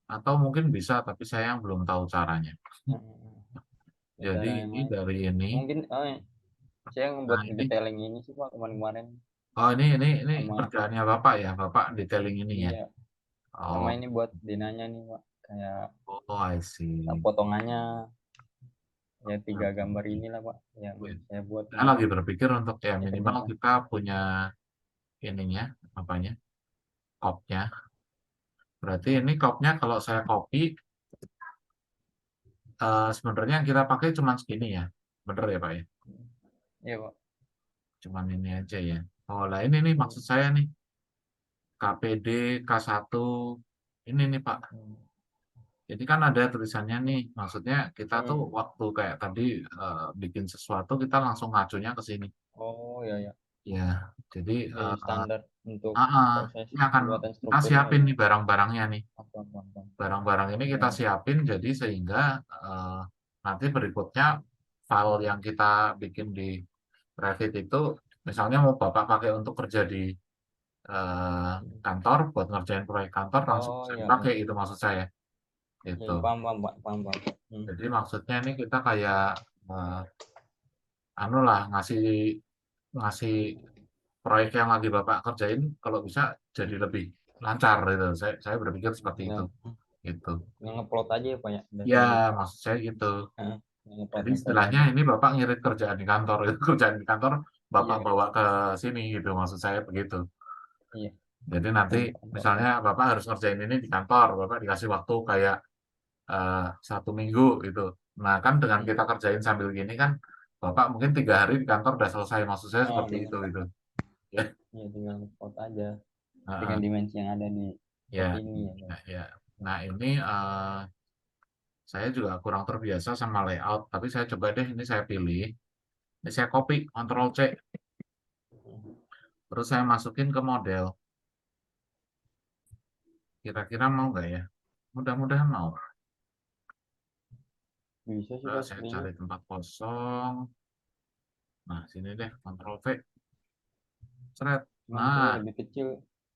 Atau mungkin bisa, tapi saya yang belum tahu caranya. Jadi Cara yang ini lain. dari ini. Mungkin saya Nah ngebuat ini, detailing ini sih, Pak, kemarin-kemarin oh ini sama kerjaannya Bapak ya, Bapak detailing ini ya. iya, Oh, sama ini buat dinanya nih, Pak. Kayak oh, I see. potongannya ya tiga Oke, gambar oke. inilah, Pak, yang Wait. saya buat Saya ini lagi berpikir untuk ya saya minimal kerjakan. kita punya ininya, apanya, kopnya. Berarti ini kopnya kalau saya copy, sebenarnya yang kita pakai cuma segini ya. Bener ya Pak ya? Iya, Pak. Cuman ini aja ya. Oh lah ini nih maksud saya nih. KPD K1. Ini nih Pak. Hmm. Jadi kan ada tulisannya nih. Maksudnya kita tuh Hmm. waktu kayak tadi bikin sesuatu kita langsung ngacunya ke sini. Oh, ya, ya. Ya, jadi Jadi standar untuk proses ini akan pembuatan kita strukturnya siapin gitu. nih barang-barangnya nih. Apa, apa. Barang-barang ini Ya, kita ya. siapin jadi sehingga nanti berikutnya file yang kita bikin di Revit itu misalnya mau Bapak pakai untuk kerja di kantor buat ngerjain proyek kantor langsung Oh, bisa ya, dipakai ya. itu maksud saya Ya, itu. ya, paham, paham, Pak. Paham, paham. Jadi maksudnya ini kita kayak eh, anu lah ngasih ngasih proyek yang lagi Bapak kerjain kalau bisa jadi lebih lancar gitu. Saya berpikir seperti itu Tinggal, gitu. tinggal ngeplot aja ya, Pak, ya. Udah Ya, kayak gitu. maksud saya gitu. Tinggal ngeplot Jadi metode istilahnya aja. ini Bapak ngirit kerjaan di kantor, itu kerjaan di kantor Bapak Iya, bawa ke sini gitu, maksud saya begitu. iya. Jadi nanti Paham, paham, Pak. misalnya Bapak harus ngerjain ini di kantor, Bapak dikasih waktu kayak 1 minggu gitu. Nah kan dengan Hmm. kita kerjain sambil gini kan, Bapak mungkin 3 hari di kantor udah selesai, maksud saya Ah, seperti benar, itu Pak. gitu. Ya, Iya, tinggal ngeplot aja dengan Heeh. dimensi yang ada di Ya, plot ini ya, Pak. ya, ya. Nah ini saya juga kurang terbiasa sama layout, tapi saya coba deh ini saya pilih, ini saya copy, Ctrl C, terus saya masukin ke model. Kira-kira mau nggak ya? Mudah-mudahan mau. Bisa sih Pak Saya sepertinya. cari tempat kosong. Nah, sini deh, Ctrl V. Seret. Cuman saya Nah, lebih kecil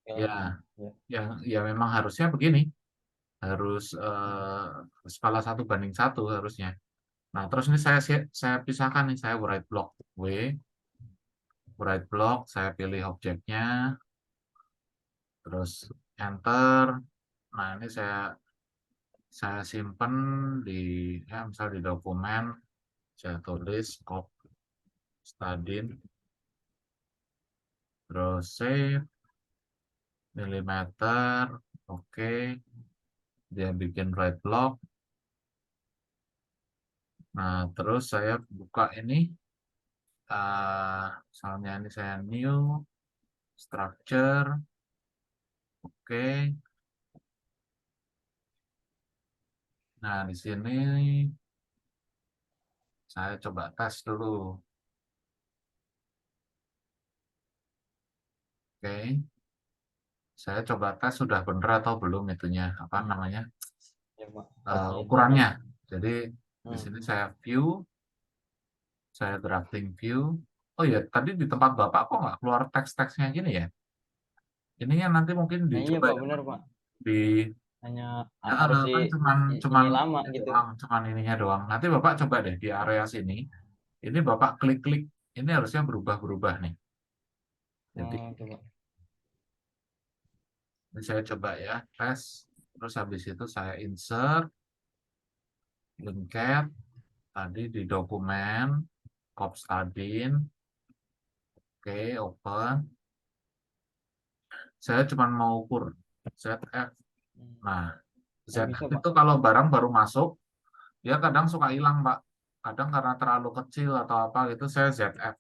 filenya. ya, Ya. ya memang harusnya begini. Harus skala 1:1 harusnya. Nah, terus ini saya pisahkan nih, saya right block W, right block, saya pilih objeknya, terus enter. Nah, ini saya simpen di misal di dokumen, saya tulis cop stadin, terus save milimeter, oke, dia bikin right block. Nah, terus saya buka ini, misalnya ini saya new structure, oke. Nah, di sini saya coba tes dulu, oke. Saya coba tes sudah benar atau belum itunya, apa Hmm. namanya, Ya Pak. Copy ukurannya. datanya. Jadi di Hmm. sini saya view, saya drafting view. Oh ya, tadi di tempat Bapak kok nggak keluar teks-teksnya gini ya? Ininya nanti mungkin Nah iya dicoba Pak ya, benar Pak. di Hanya ya, harus di kan cuman cuman ini lama ini gitu. doang, cuman ininya doang. Nanti Bapak coba deh di area sini. Ini Bapak klik-klik, ini harusnya berubah-berubah nih. Jadi Oh, coba. ini saya coba ya, tes. Terus habis itu saya insert, linked, tadi di dokumen, Kopstadin, oke, open. Saya cuma mau ukur ZF. Hmm. Nah, Nggak bisa ZF Pak. itu kalau barang baru masuk, dia kadang suka hilang, Pak. Kadang karena terlalu kecil atau apa gitu, saya ZF,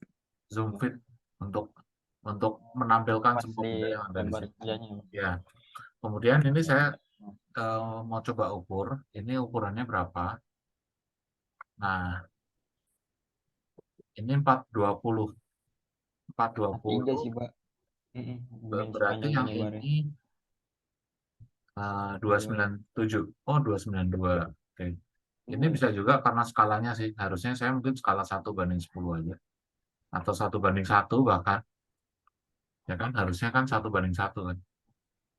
zoom Ya. fit untuk menampilkan Pas semua di benda yang ada di gambar sini. kerjanya Pak. Ya, kemudian ini Ya, saya ya. Nah, mau coba ukur, ini ukurannya berapa. Nah, ini 420, A3 420 sih Pak. Bagian berarti sepanjang yang menyebarnya. ini 297. Oh, 292. Oke. Ini Oh, bisa juga karena skalanya sih. Harusnya saya mungkin skala 1:10 aja. Atau 1:1 bahkan. Ya kan, harusnya kan 1:1 kan.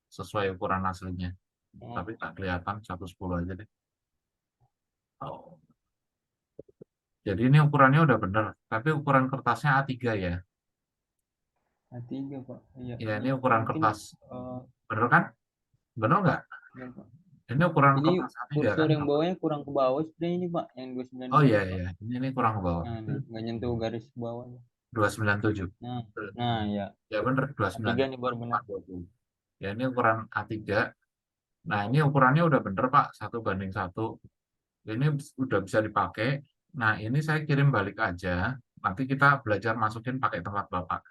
Sesuai ukuran aslinya. oh, Tapi tak kelihatan 1:10 aja deh. Oh. Jadi ini ukurannya udah bener. Tapi ukuran kertasnya A3 ya. A3 Pak. Iya, Ya, ini ini ukuran mungkin kertas. eh, Bener kan? Bener nggak? iya, Pak. Ini ukuran Ini kertas A3 kursor kan? yang bawahnya kurang ke bawah sebenarnya ini Pak, yang Oh 292 iya, nih Pak. iya. Ini kurang ke bawah. Nah, nih, nggak nyentuh garis bawahnya. 297. Nah, nah ya. Ya bener, A3 nih 297. baru benar. 420. Ya ini ukuran A3. Nah ini ukurannya udah bener Pak, 1:1. Ini udah bisa dipakai. Nah ini saya kirim balik aja. Nanti kita belajar masukin pakai tempat Bapak.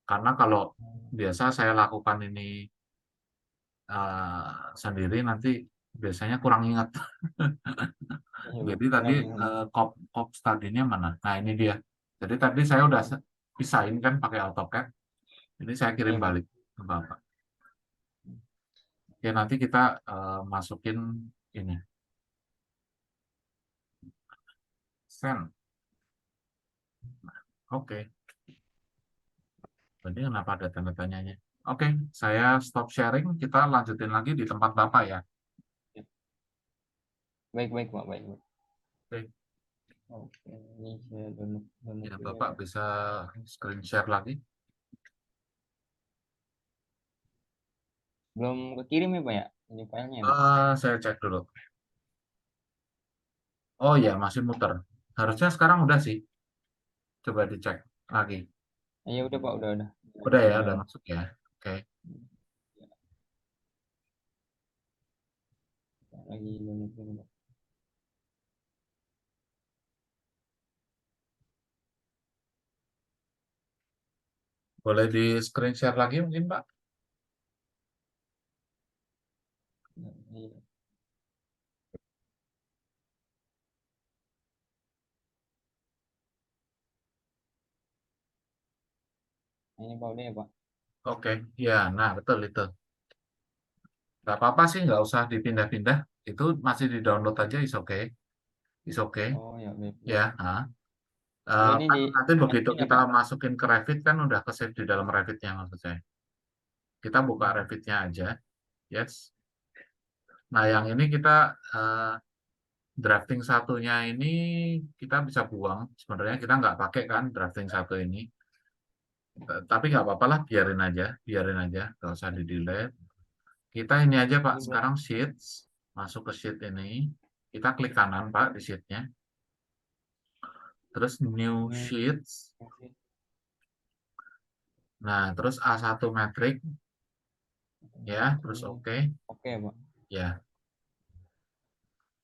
Karena kalau biasa saya lakukan ini sendiri nanti biasanya kurang ingat. Iya Pak, Jadi tadi kurang ingat. kop study-nya mana? Nah ini dia. Jadi tadi saya udah pisahin kan pakai AutoCAD. Ini saya kirim Iya Pak. balik ke Bapak. Ya nanti kita masukin ini. Send. Oke. Tadi kenapa ada tanda tanyanya? Oke, saya stop sharing. Kita lanjutin lagi di tempat Bapak ya. Baik, baik Pak, baik, baik. Oke, Oke, ini saya download download ya dulu ya Bapak Pak. bisa screen share lagi. Belum kekirim ya Pak ya? Ini filenya ya Pak. Saya cek dulu. Oh ya, masih muter. Harusnya sekarang udah sih. Coba dicek lagi. Iya udah Pak, udah, udah. Udah ya, udah Udah. masuk ya. Oke, Lagi download dulu Pak. boleh di screen share lagi mungkin Pak? Nah, iya. Nah, ini Pak udah ya Pak. Oke, ya, nah betul itu. Nggak apa-apa sih, nggak usah dipindah-pindah. Itu masih di-download aja, is okay. Is okay. Oh ya, baik, Ya, baik. nah. Oh, ini Kan di nanti begitu manajemen ya, kita Pak? masukin ke Revit kan udah ke save di dalam Revitnya maksud saya. Kita buka Hmm. Revitnya aja. Yes. Nah, yang ini kita eh, drafting satunya ini kita bisa buang. Sebenarnya kita nggak pakai kan drafting satu ini. Tapi nggak apa-apa lah, biarin aja, nggak usah di delete. Kita ini aja Pak, Ini berarti sekarang sheets, masuk ke sheet ini, kita klik kanan Pak di sheetnya, terus new ini sheets, masih nah terus A1 metrik, ya, terus oke. oke, Oke, Pak. ya,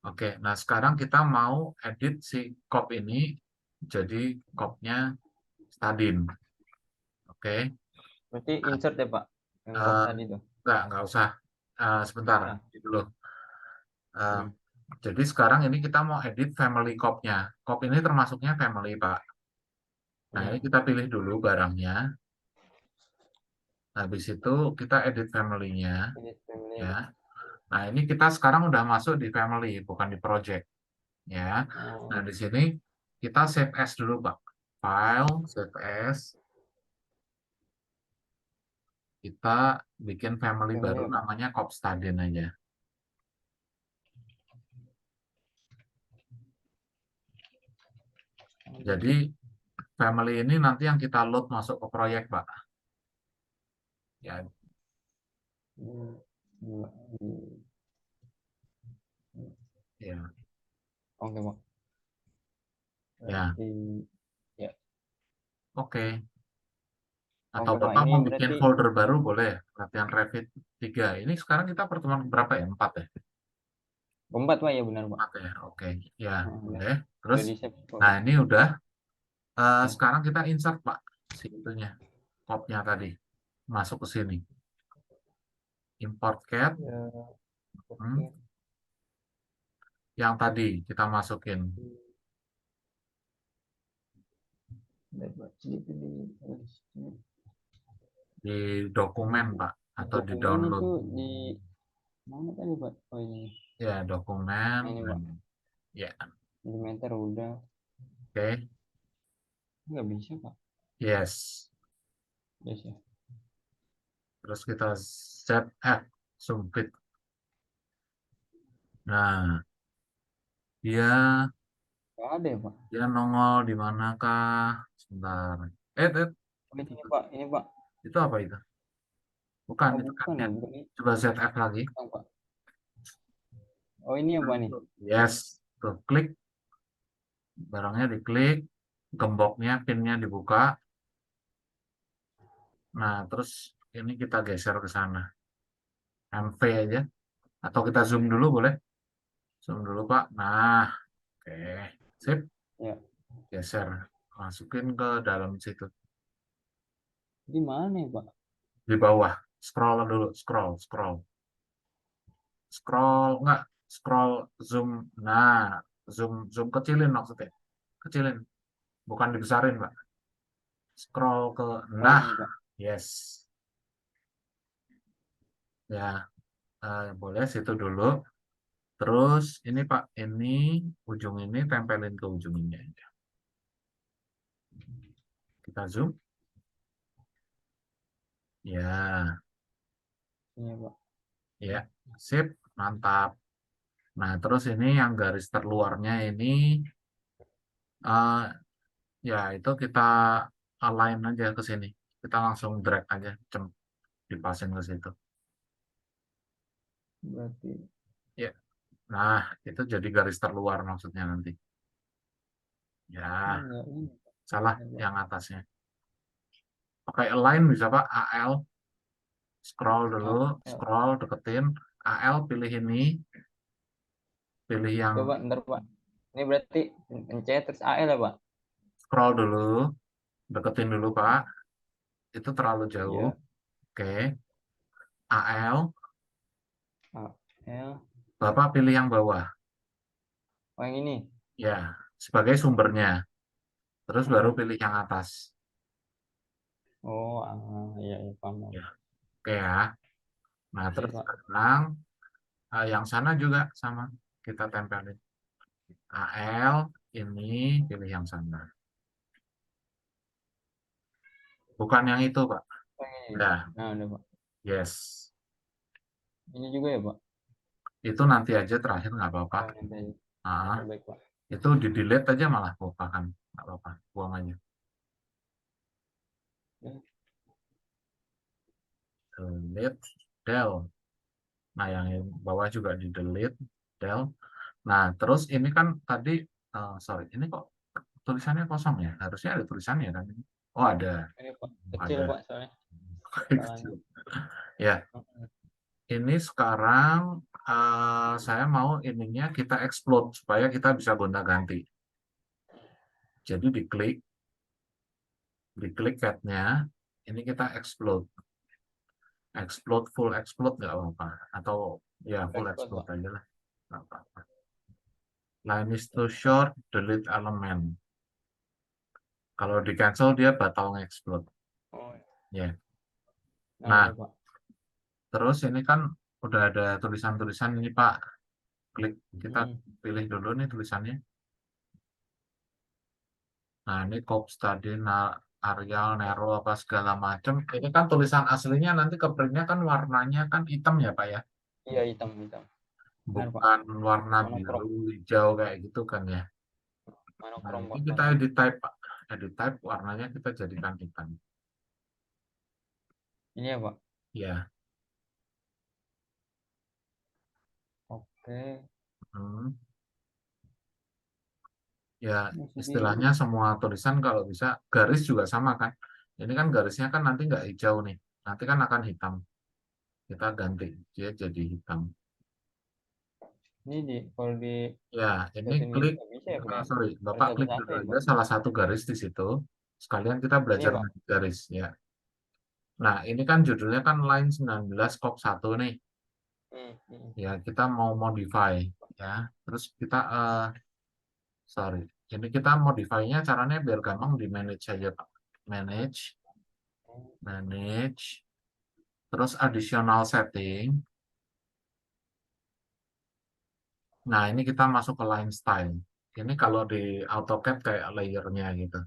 oke. Nah sekarang kita mau edit si cop ini jadi copnya Stadin, oke. Berarti insert ya, Pak? Yang kop Eh, tadi tuh. nggak usah. Nggak Sebentar, usah. dulu. Eh, Hmm. jadi sekarang ini kita mau edit family cop-nya. Cop ini termasuknya family, Pak. Nah, ini Ya. kita pilih dulu barangnya. Habis itu kita edit family-nya, Edit family ya, ya. Pak. Nah, ini kita sekarang udah masuk di family, bukan di project, ya. Nah, Oh, di sini kita save as dulu, Pak. File, save as. Kita bikin family family baru ya, Pak. namanya Cop Stadin aja. Jadi, family ini nanti yang kita load masuk ke proyek, Pak. Ya, Hmm. Dua, ya, oke, Pak. ya. Berarti ya. Oke. Atau Oke, Pak. Bapak Ini mau bikin berarti folder baru boleh, latihan Revit 3. Ini sekarang kita pertemuan berapa ya? 4 ya? keempat, Pak, ya benar, Pak. 4 ya, oke. Ya, Oh, udah. boleh. Terus, Udah di save, nah Pak. ini udah. Ya. Sekarang kita insert, Pak. Si itunya, copnya tadi. Masuk ke sini. Import cat. Ya, hmm, oke. yang tadi kita masukin Dapat sedikit di di dokumen, Pak. Atau di dokumennya download. tuh di mana tadi, Pak? Oh, ini. Ya, dokumen. Nah, ini, Pak. Ya, Milimeter udah. oke. Nggak bisa, Pak. Yes. Yes, ya. Terus kita ZF, sumpit. Nah, dia Nggak ada ya, Pak? dia nongol di manakah? Sebentar. Eh, Oh, ini, Pak. Ini, Pak. itu apa itu? Bukan, Oh, itu bukan, catnya. ya. Bukan ini. Coba ZF lagi. Bukan, Pak. Oh, ini apa nih? Yes, tuh klik, barangnya diklik, gemboknya, pinnya dibuka. Nah, terus ini kita geser ke sana. MV aja. Atau kita zoom dulu boleh? Zoom dulu, Pak. Nah, oke. Sip, Ya. geser. Masukin ke dalam situ. Di mana ya, Pak? Di bawah. Scroll dulu, scroll. Scroll, enggak. Scroll, zoom. Nah, zoom kecilin maksudnya. Kecilin. Bukan dibesarin, Pak. Scroll ke, Oh, nah, ini, Pak. yes. Ya, boleh situ dulu. Terus ini Pak, ini ujung ini tempelin ke ujung ini aja. Kita zoom. Ya, Iya, Pak. ya, sip, mantap. Nah, terus ini yang garis terluarnya ini, eh, ya itu kita align aja ke sini. Kita langsung drag aja, dipasin ke situ. Berarti Ya, nah itu jadi garis terluar maksudnya nanti. ini Ya, enggak ini, Pak. salah Ini, Pak. yang atasnya. Pakai align bisa Pak, AL. Scroll dulu, Ya. scroll, deketin. AL pilih ini, pilih yang Coba, ntar, Pak. Ini berarti pencet terus AL ya, Pak? scroll dulu, deketin dulu Pak. Itu terlalu jauh. Ya. Oke, AL. AL. Bapak pilih yang bawah. Oh, yang ini. Ya, sebagai sumbernya. Terus baru Ah. pilih yang atas. Oh, iya, iya, paham, Pak. Ya, oke ya. Nah, Iya terus Pak. sekarang yang sana juga sama. Kita tempelin. AL, ini pilih yang sana. Bukan yang itu, Pak. Oh, ini. Udah, Nah udah Pak. yes. Ini juga ya Pak. Itu nanti aja terakhir nggak apa-apa. Oh nanti aja. Ah, Oh baik Pak. itu di delete aja malah apa kan. Nggak apa-apa, buang aja. Ya, Delete, del. Nah, yang bawah juga di delete, del. Nah, terus ini kan tadi, sorry, ini kok tulisannya kosong ya? Harusnya ada tulisannya kan? Oh, ada. ini Pak. Oh, Kecil ada. Pak soalnya skalanya. Kecil. Ya, Heeh. ini sekarang saya mau ininya kita explode supaya kita bisa gonta-ganti. Jadi diklik cat-nya, ini kita explode. Explode, full explode nggak apa-apa. Atau ya full Expert explode Pak. aja lah. Nggak apa-apa. Line is too short, delete element. Kalau di cancel dia batal nge-explode. Oh ya. Ya. Nah udah Nah, Pak. terus ini kan udah ada tulisan-tulisan ini Pak. Klik, kita Mm-mm. pilih dulu nih tulisannya. Nah, ini Cobb Study, Arial, Nero, apa segala macam. Ini kan tulisan aslinya nanti ke printnya kan warnanya kan hitam ya Pak ya. Iya hitam hitam. Benar Pak. Bukan warna Monokrom. biru, hijau kayak gitu kan ya. Nah, Monokrom ini Pak kita warnanya. edit type Pak. Edit type warnanya kita jadikan hitam. Ini ya Pak. Ya. Oke. Hmm. Ya, Jadi istilahnya semua tulisan kalau bisa garis juga sama kan. Ini kan garisnya kan nanti nggak hijau nih. Nanti kan akan hitam. Kita ganti dia jadi hitam. ini di kalau di Ya, ini setting ini klik, nggak bisa ya Pak ya? sorry, Harus Bapak klik satu-satu dulu ya aja Pak? salah satu garis di situ. Sekalian kita Ini belajar Pak. ngaji garis ya. Nah, ini kan judulnya kan line 19 kop 1 nih. Ya, kita mau modify ya. Terus kita sorry. Jadi kita modify-nya caranya biar gampang di manage aja, Pak. Manage, manage, terus additional setting. Nah, ini kita masuk ke line style. Ini kalau di AutoCAD kayak layernya gitu.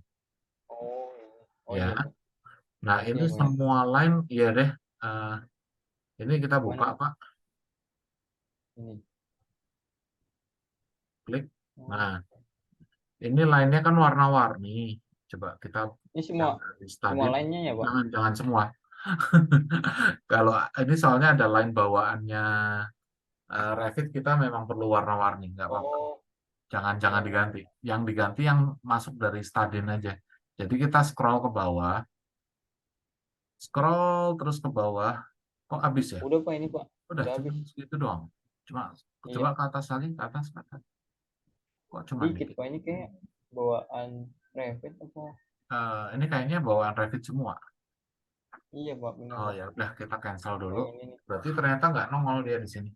Oh, ini. Oh Ya. iya Pak. Nah, ini Iya Pak ya. semua line, ya deh. eh, ini kita buka, Mana Pak? Pak. Ini. Klik. Oh. Nah, ini line-nya kan warna-warni. Coba kita Ini yang semua dari semua study. lainnya ya Pak? Jangan semua. Kalau ini soalnya ada line bawaannya Revit kita memang perlu warna-warni, nggak apa-apa. Oh, Jangan iya iya. diganti. Yang diganti yang masuk dari Stadin aja. Jadi kita scroll ke bawah, scroll terus ke bawah. Kok habis ya? Udah Pak ini Pak. Udah Udah cuma habis. segitu doang. Cuma coba Iya. ke atas lagi, ke atas, ke atas. Kok cuma Dikit dikit? Pak ini kayak bawaan Revit apa? Ini kayaknya bawaan Revit semua. Iya Pak, benar Oh Pak. ya udah kita cancel Oh dulu. yang ini nih. Berarti ternyata nggak nongol dia di sini.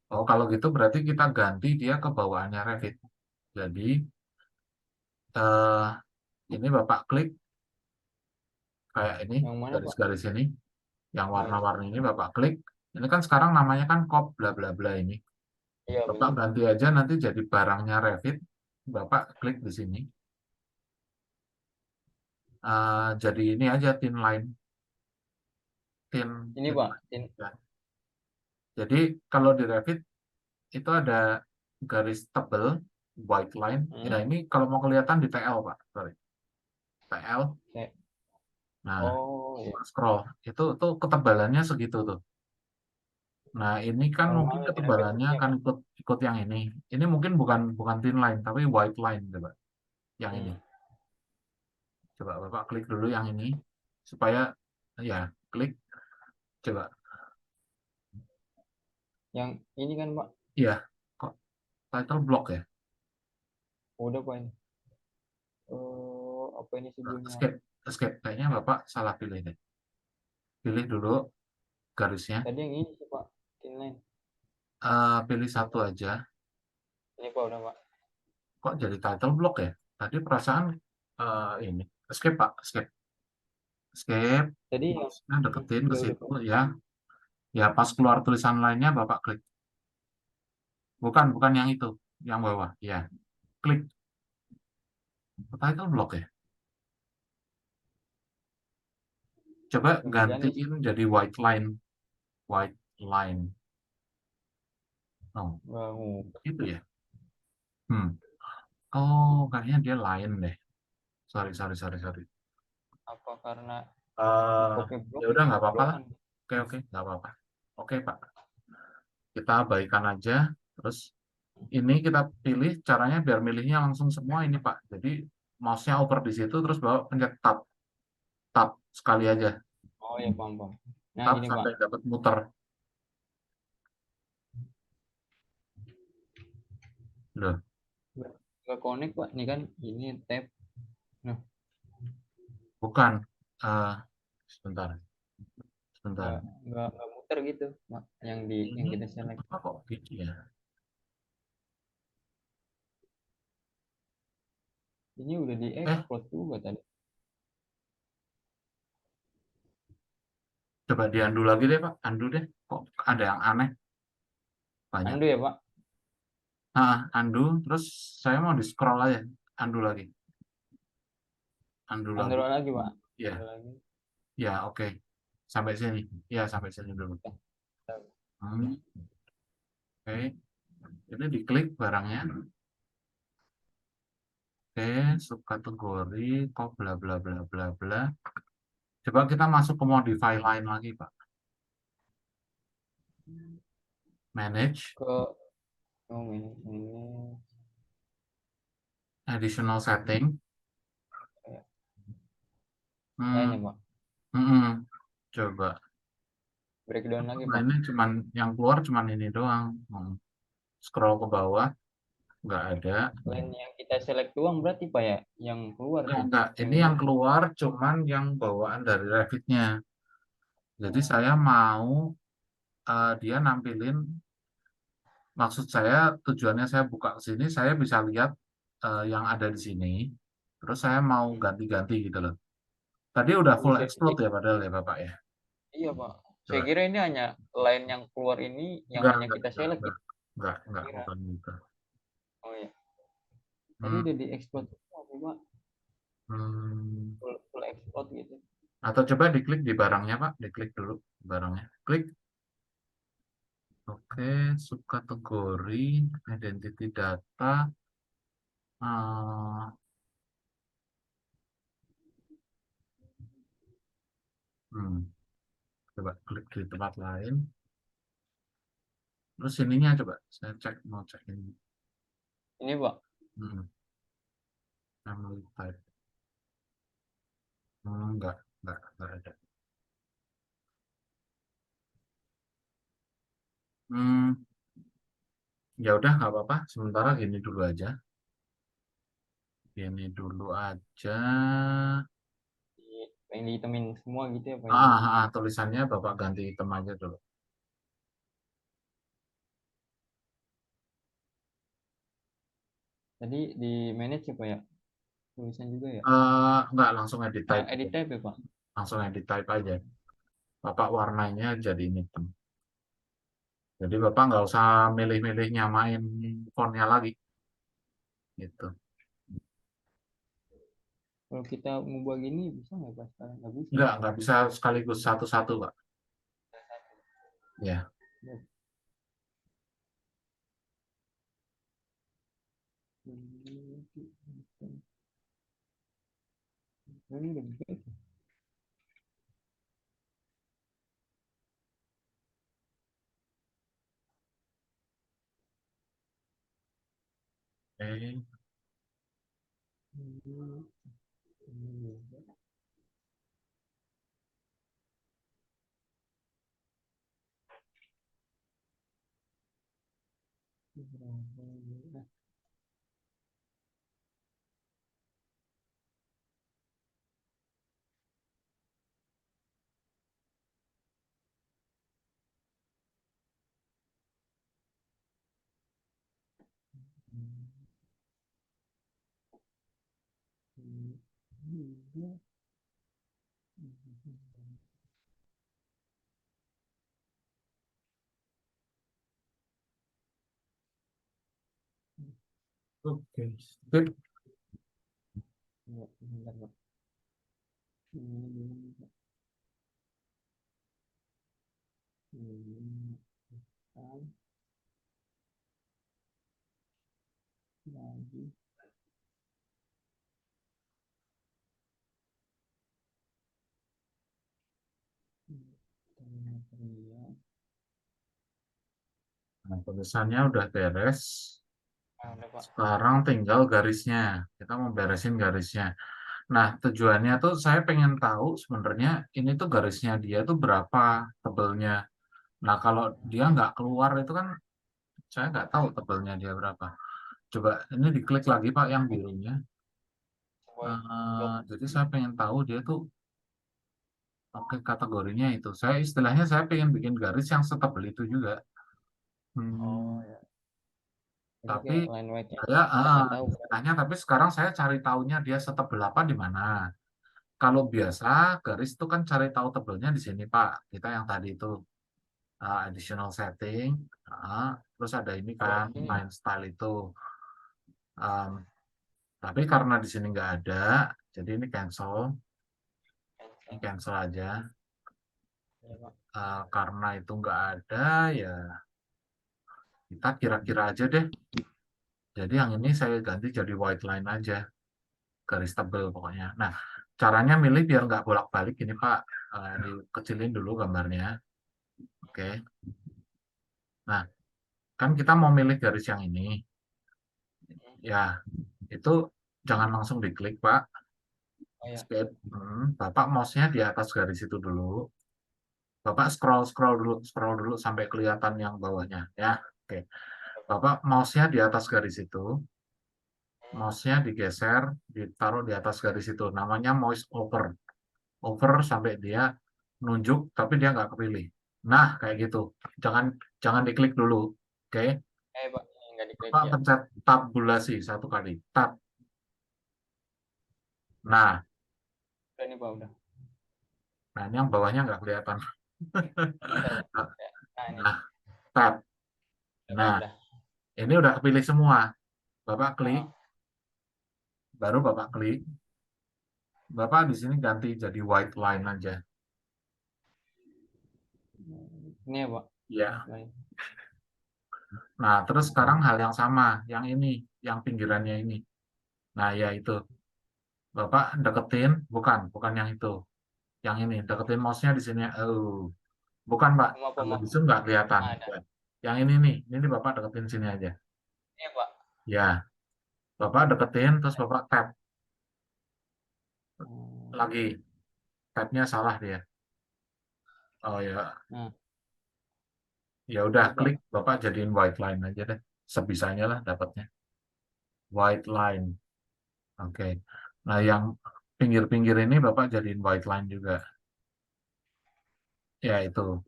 Oh kalau gitu berarti kita ganti dia ke bawaannya Revit. Jadi eh, ini Bapak klik kayak ini Yang mana Pak? garis-garis ini, yang Oh ini. warna-warni ini Bapak klik. Ini kan sekarang namanya kan kop bla bla bla ini. Iya Bapak benar Pak. ganti aja nanti jadi barangnya Revit. Bapak klik di sini. Jadi ini aja thin line, Ini thin Pak. line. Ya. Jadi kalau di Revit itu ada garis tebal white line. Ya Hmm. ini kalau mau kelihatan di TL Pak. Sorry. TL. Kayak- Nah, Oh iya. scroll. Itu tuh ketebalannya segitu tuh. Nah, ini kan mungkin Normal di Revit ketebalannya segini ya akan Pak? ikut ikut yang ini. Ini mungkin bukan bukan thin line, tapi white line coba. Yang ini. Hmm. Coba Bapak klik dulu yang ini supaya ya, klik coba. Yang ini kan Pak. Iya, kok title block ya? Udah Pak ini. Apa ini sebelumnya? Escape, escape. Kayaknya Bapak salah pilih deh. Pilih dulu garisnya. Tadi yang ini sih Pak. Inline. Pilih satu aja. Ini Pak udah Pak. Kok jadi title block ya? Tadi perasaan ini. Escape Pak, escape. escape, Tadi yang mouse-nya deketin ke udah situ Pak. ya. Ya pas keluar tulisan lainnya Bapak klik. Bukan, bukan yang itu, yang bawah. Ya, klik. Title block ya. Coba Kemudian gantiin jadi white line. White line. Oh, bangun. itu ya. Hmm. Oh, kayaknya dia lain deh. Sorry, sorry, sorry, sorry. Apa karena Eh, copy ya block udah nggak apa-apa lah. blokan? Oke, oke, nggak apa-apa. Oke, Pak. Kita abaikan aja. Terus ini kita pilih caranya biar milihnya langsung semua ini, Pak. Jadi mouse-nya over di situ, terus bawa pencet tab. Tab sekali aja. Oh ya, paham paham. Nah Tab gini Pak, sampai dapat muter. Loh, nggak connect Pak. Ini kan ini tab. Nah, bukan. Eh, sebentar, nggak sebentar. nggak muter gitu Pak. Yang Ini kita select. apa kok gitu ya? Ini udah di Eh, export juga tadi. coba di undo lagi deh, Pak. Undo deh. Kok ada yang aneh? Banyak. Undo ya Pak. Nah, undo. Terus saya mau di scroll aja. Undo lagi. Undo Undo lagi. lagi Pak. Undo Ya, lagi. ya, oke. Sampai sini. Ya, sampai sini dulu. Hmm, oke. Ini diklik barangnya. Oke, subkategori, kok bla bla bla bla bla. Coba kita masuk ke modify lain lagi, Pak. Manage, Ke oh ini additional setting. lainnya Hmm, Pak. coba. Breakdown lagi Nah, Pak. ini cuman yang keluar cuman ini doang. Scroll ke bawah, nggak ada. Lain yang kita select doang berarti Pak ya, yang keluar Nggak, tuh. nggak. Yang Ini ini. yang keluar cuman yang bawaan dari Revit-nya. Jadi saya mau dia nampilin, maksud saya tujuannya saya buka ke sini, saya bisa lihat yang ada di sini. Terus saya mau ganti-ganti gitu loh. Tadi udah Oh, full explode ya padahal ya Bapak ya. iya Pak. Saya Coba. kira ini hanya line yang keluar ini yang Enggak, hanya enggak, kita enggak, select enggak, gitu. enggak, Kira. bukan gitu. Oh ya. Tadi Hmm, udah diekspor semua Pak. hmm. Full export gitu. Atau coba diklik di barangnya Pak, diklik dulu barangnya. Klik. Oke, subkategori, identity data. eh, hmm, coba klik di tempat lain. Terus ininya coba, saya cek, mau cek ini. Ini Pak. Hmm, family type. Enggak ada. Hmm, ya udah nggak apa-apa. Sementara gini dulu aja. Gini dulu aja. Yang dihitamin semua gitu ya Pak ya. Tulisannya Bapak ganti hitam aja dulu. Tadi di manage ya Pak ya. Tulisan juga ya. Enggak, langsung edit type. Edit type ya Pak. Langsung edit type aja. Bapak warnanya jadi hitam. Jadi Bapak nggak usah milih-milih nyamain fontnya lagi. Gitu. Kalau kita mau gini bisa nggak Pak sekarang? Nggak bisa ya. Nggak bisa sekaligus satu-satu, Pak. Ya. Ini udah baik. Oke. Oke, sip. Ya, bentar, Pak. Ini Pak. Ini kan lagi material. Nah, tulisannya udah beres. Udah Pak. Sekarang tinggal garisnya. Kita mau beresin garisnya. Nah, tujuannya tuh saya pengen tahu sebenarnya ini tuh garisnya dia tuh berapa tebelnya. Nah, kalau dia nggak keluar itu kan saya nggak tahu tebelnya dia berapa. Coba ini diklik lagi Pak yang birunya. Coba blok. Jadi saya pengen tahu dia tuh oke kategorinya itu. Saya istilahnya saya pengen bikin garis yang setebel itu juga. Oh Hmm, ya. Jadi tapi kayak line weight ya. saya Kita nggak tahu Pak. istilahnya tapi sekarang saya cari tahunya dia setebel apa di mana. Kalau biasa garis itu kan cari tahu tebelnya di sini Pak. Kita yang tadi itu additional setting, terus ada ini Oh, kan ini main style itu. Um, tapi karena di sini nggak ada, jadi ini cancel aja. ya Pak. Karena itu nggak ada, ya kita kira-kira aja deh. Jadi yang ini saya ganti jadi white line aja, garis tebel pokoknya. Nah, caranya milih biar nggak bolak-balik ini Pak. Dikecilin dulu gambarnya. Oke. Nah, kan kita mau milih garis yang ini. Ya, itu jangan langsung diklik Pak. Oh ya. Escape. Bapak mouse-nya di atas garis itu dulu. Bapak scroll dulu sampai kelihatan yang bawahnya ya. Oke. Bapak mouse-nya di atas garis itu. Mouse-nya digeser, ditaruh di atas garis itu. Namanya mouse over. Over sampai dia nunjuk, tapi dia nggak kepilih. Nah, kayak gitu. Jangan jangan diklik dulu. Oke. Pak, ini nggak diklik Bapak ya. pencet tabulasi satu kali. Tab. Nah, Udah nih Pak, udah. nah ini yang bawahnya nggak kelihatan. Bentar Pak. Ya. Nah ini Nah, tab. udah Pak, Nah, udah. ini udah kepilih semua. Bapak klik, Oh, baru Bapak klik. Bapak di sini ganti jadi white line aja. ini ya Pak. Ya. Lain. Nah, terus sekarang hal yang sama, yang ini, yang pinggirannya ini. Nah, ya itu. Bapak deketin, bukan yang itu. Yang ini, deketin mouse-nya di sini. Oh, bukan Pak. Sama Kalau di pemotong. zoom nggak kelihatan. Nah, ada. Ya. Yang ini Bapak deketin sini aja. Ini ya Pak. Ya, Bapak deketin, terus Bapak tap Hmm. lagi. Tab-nya salah dia. Oh ya, Nah, ya udah ini Pak. klik Bapak jadiin white line aja deh. Sebisanya lah dapatnya. White line. Oke. Nah, yang pinggir-pinggir ini Bapak jadiin white line juga. Ya, itu.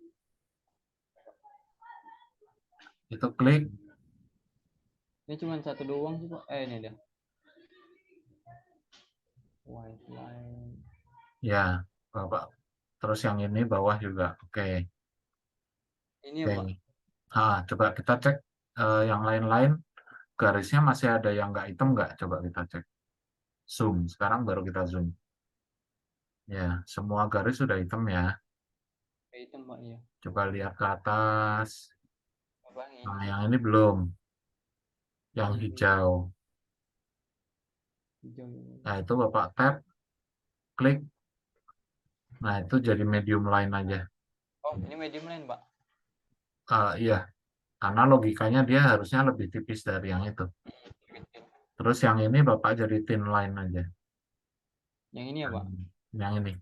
Itu klik. Ini cuma satu doang sih Pak. Ini dia. White line. Ya, Bapak. Terus yang ini bawah juga. Oke. Ini ya Oke. Pak. Coba kita cek yang lain-lain. Garisnya masih ada yang nggak hitam nggak? Coba kita cek. Zoom. Sekarang baru kita zoom. Ya, semua garis sudah hitam ya. Kayak hitam Pak ya. Coba lihat ke atas. Apa Nah, ini? yang ini belum. Yang Ini belum. hijau. Hijau. Nah, itu Bapak tap, klik. Nah, itu jadi medium line aja. Oh, ini medium line Pak. Iya, karena logikanya dia harusnya lebih tipis dari yang itu. Kecil. Terus yang ini Bapak jadi thin line aja. Yang ini ya Yang Pak. yang ini.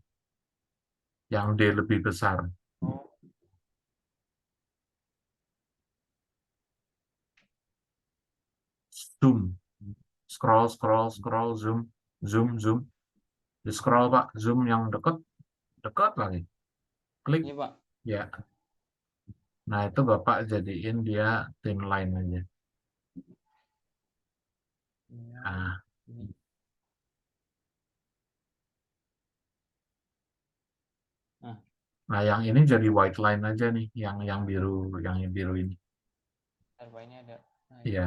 Yang D lebih besar. Oh, Zoom. Scroll, zoom. Zoom. Di scroll Pak, zoom yang dekat, dekat lagi. Klik, ini Pak. ya. Nah, itu Bapak jadiin dia thin line aja. Ya, Nah, ini. Nah, nah, yang ini jadi white line aja nih, yang biru ini. ini ada. Nah, ini. Iya.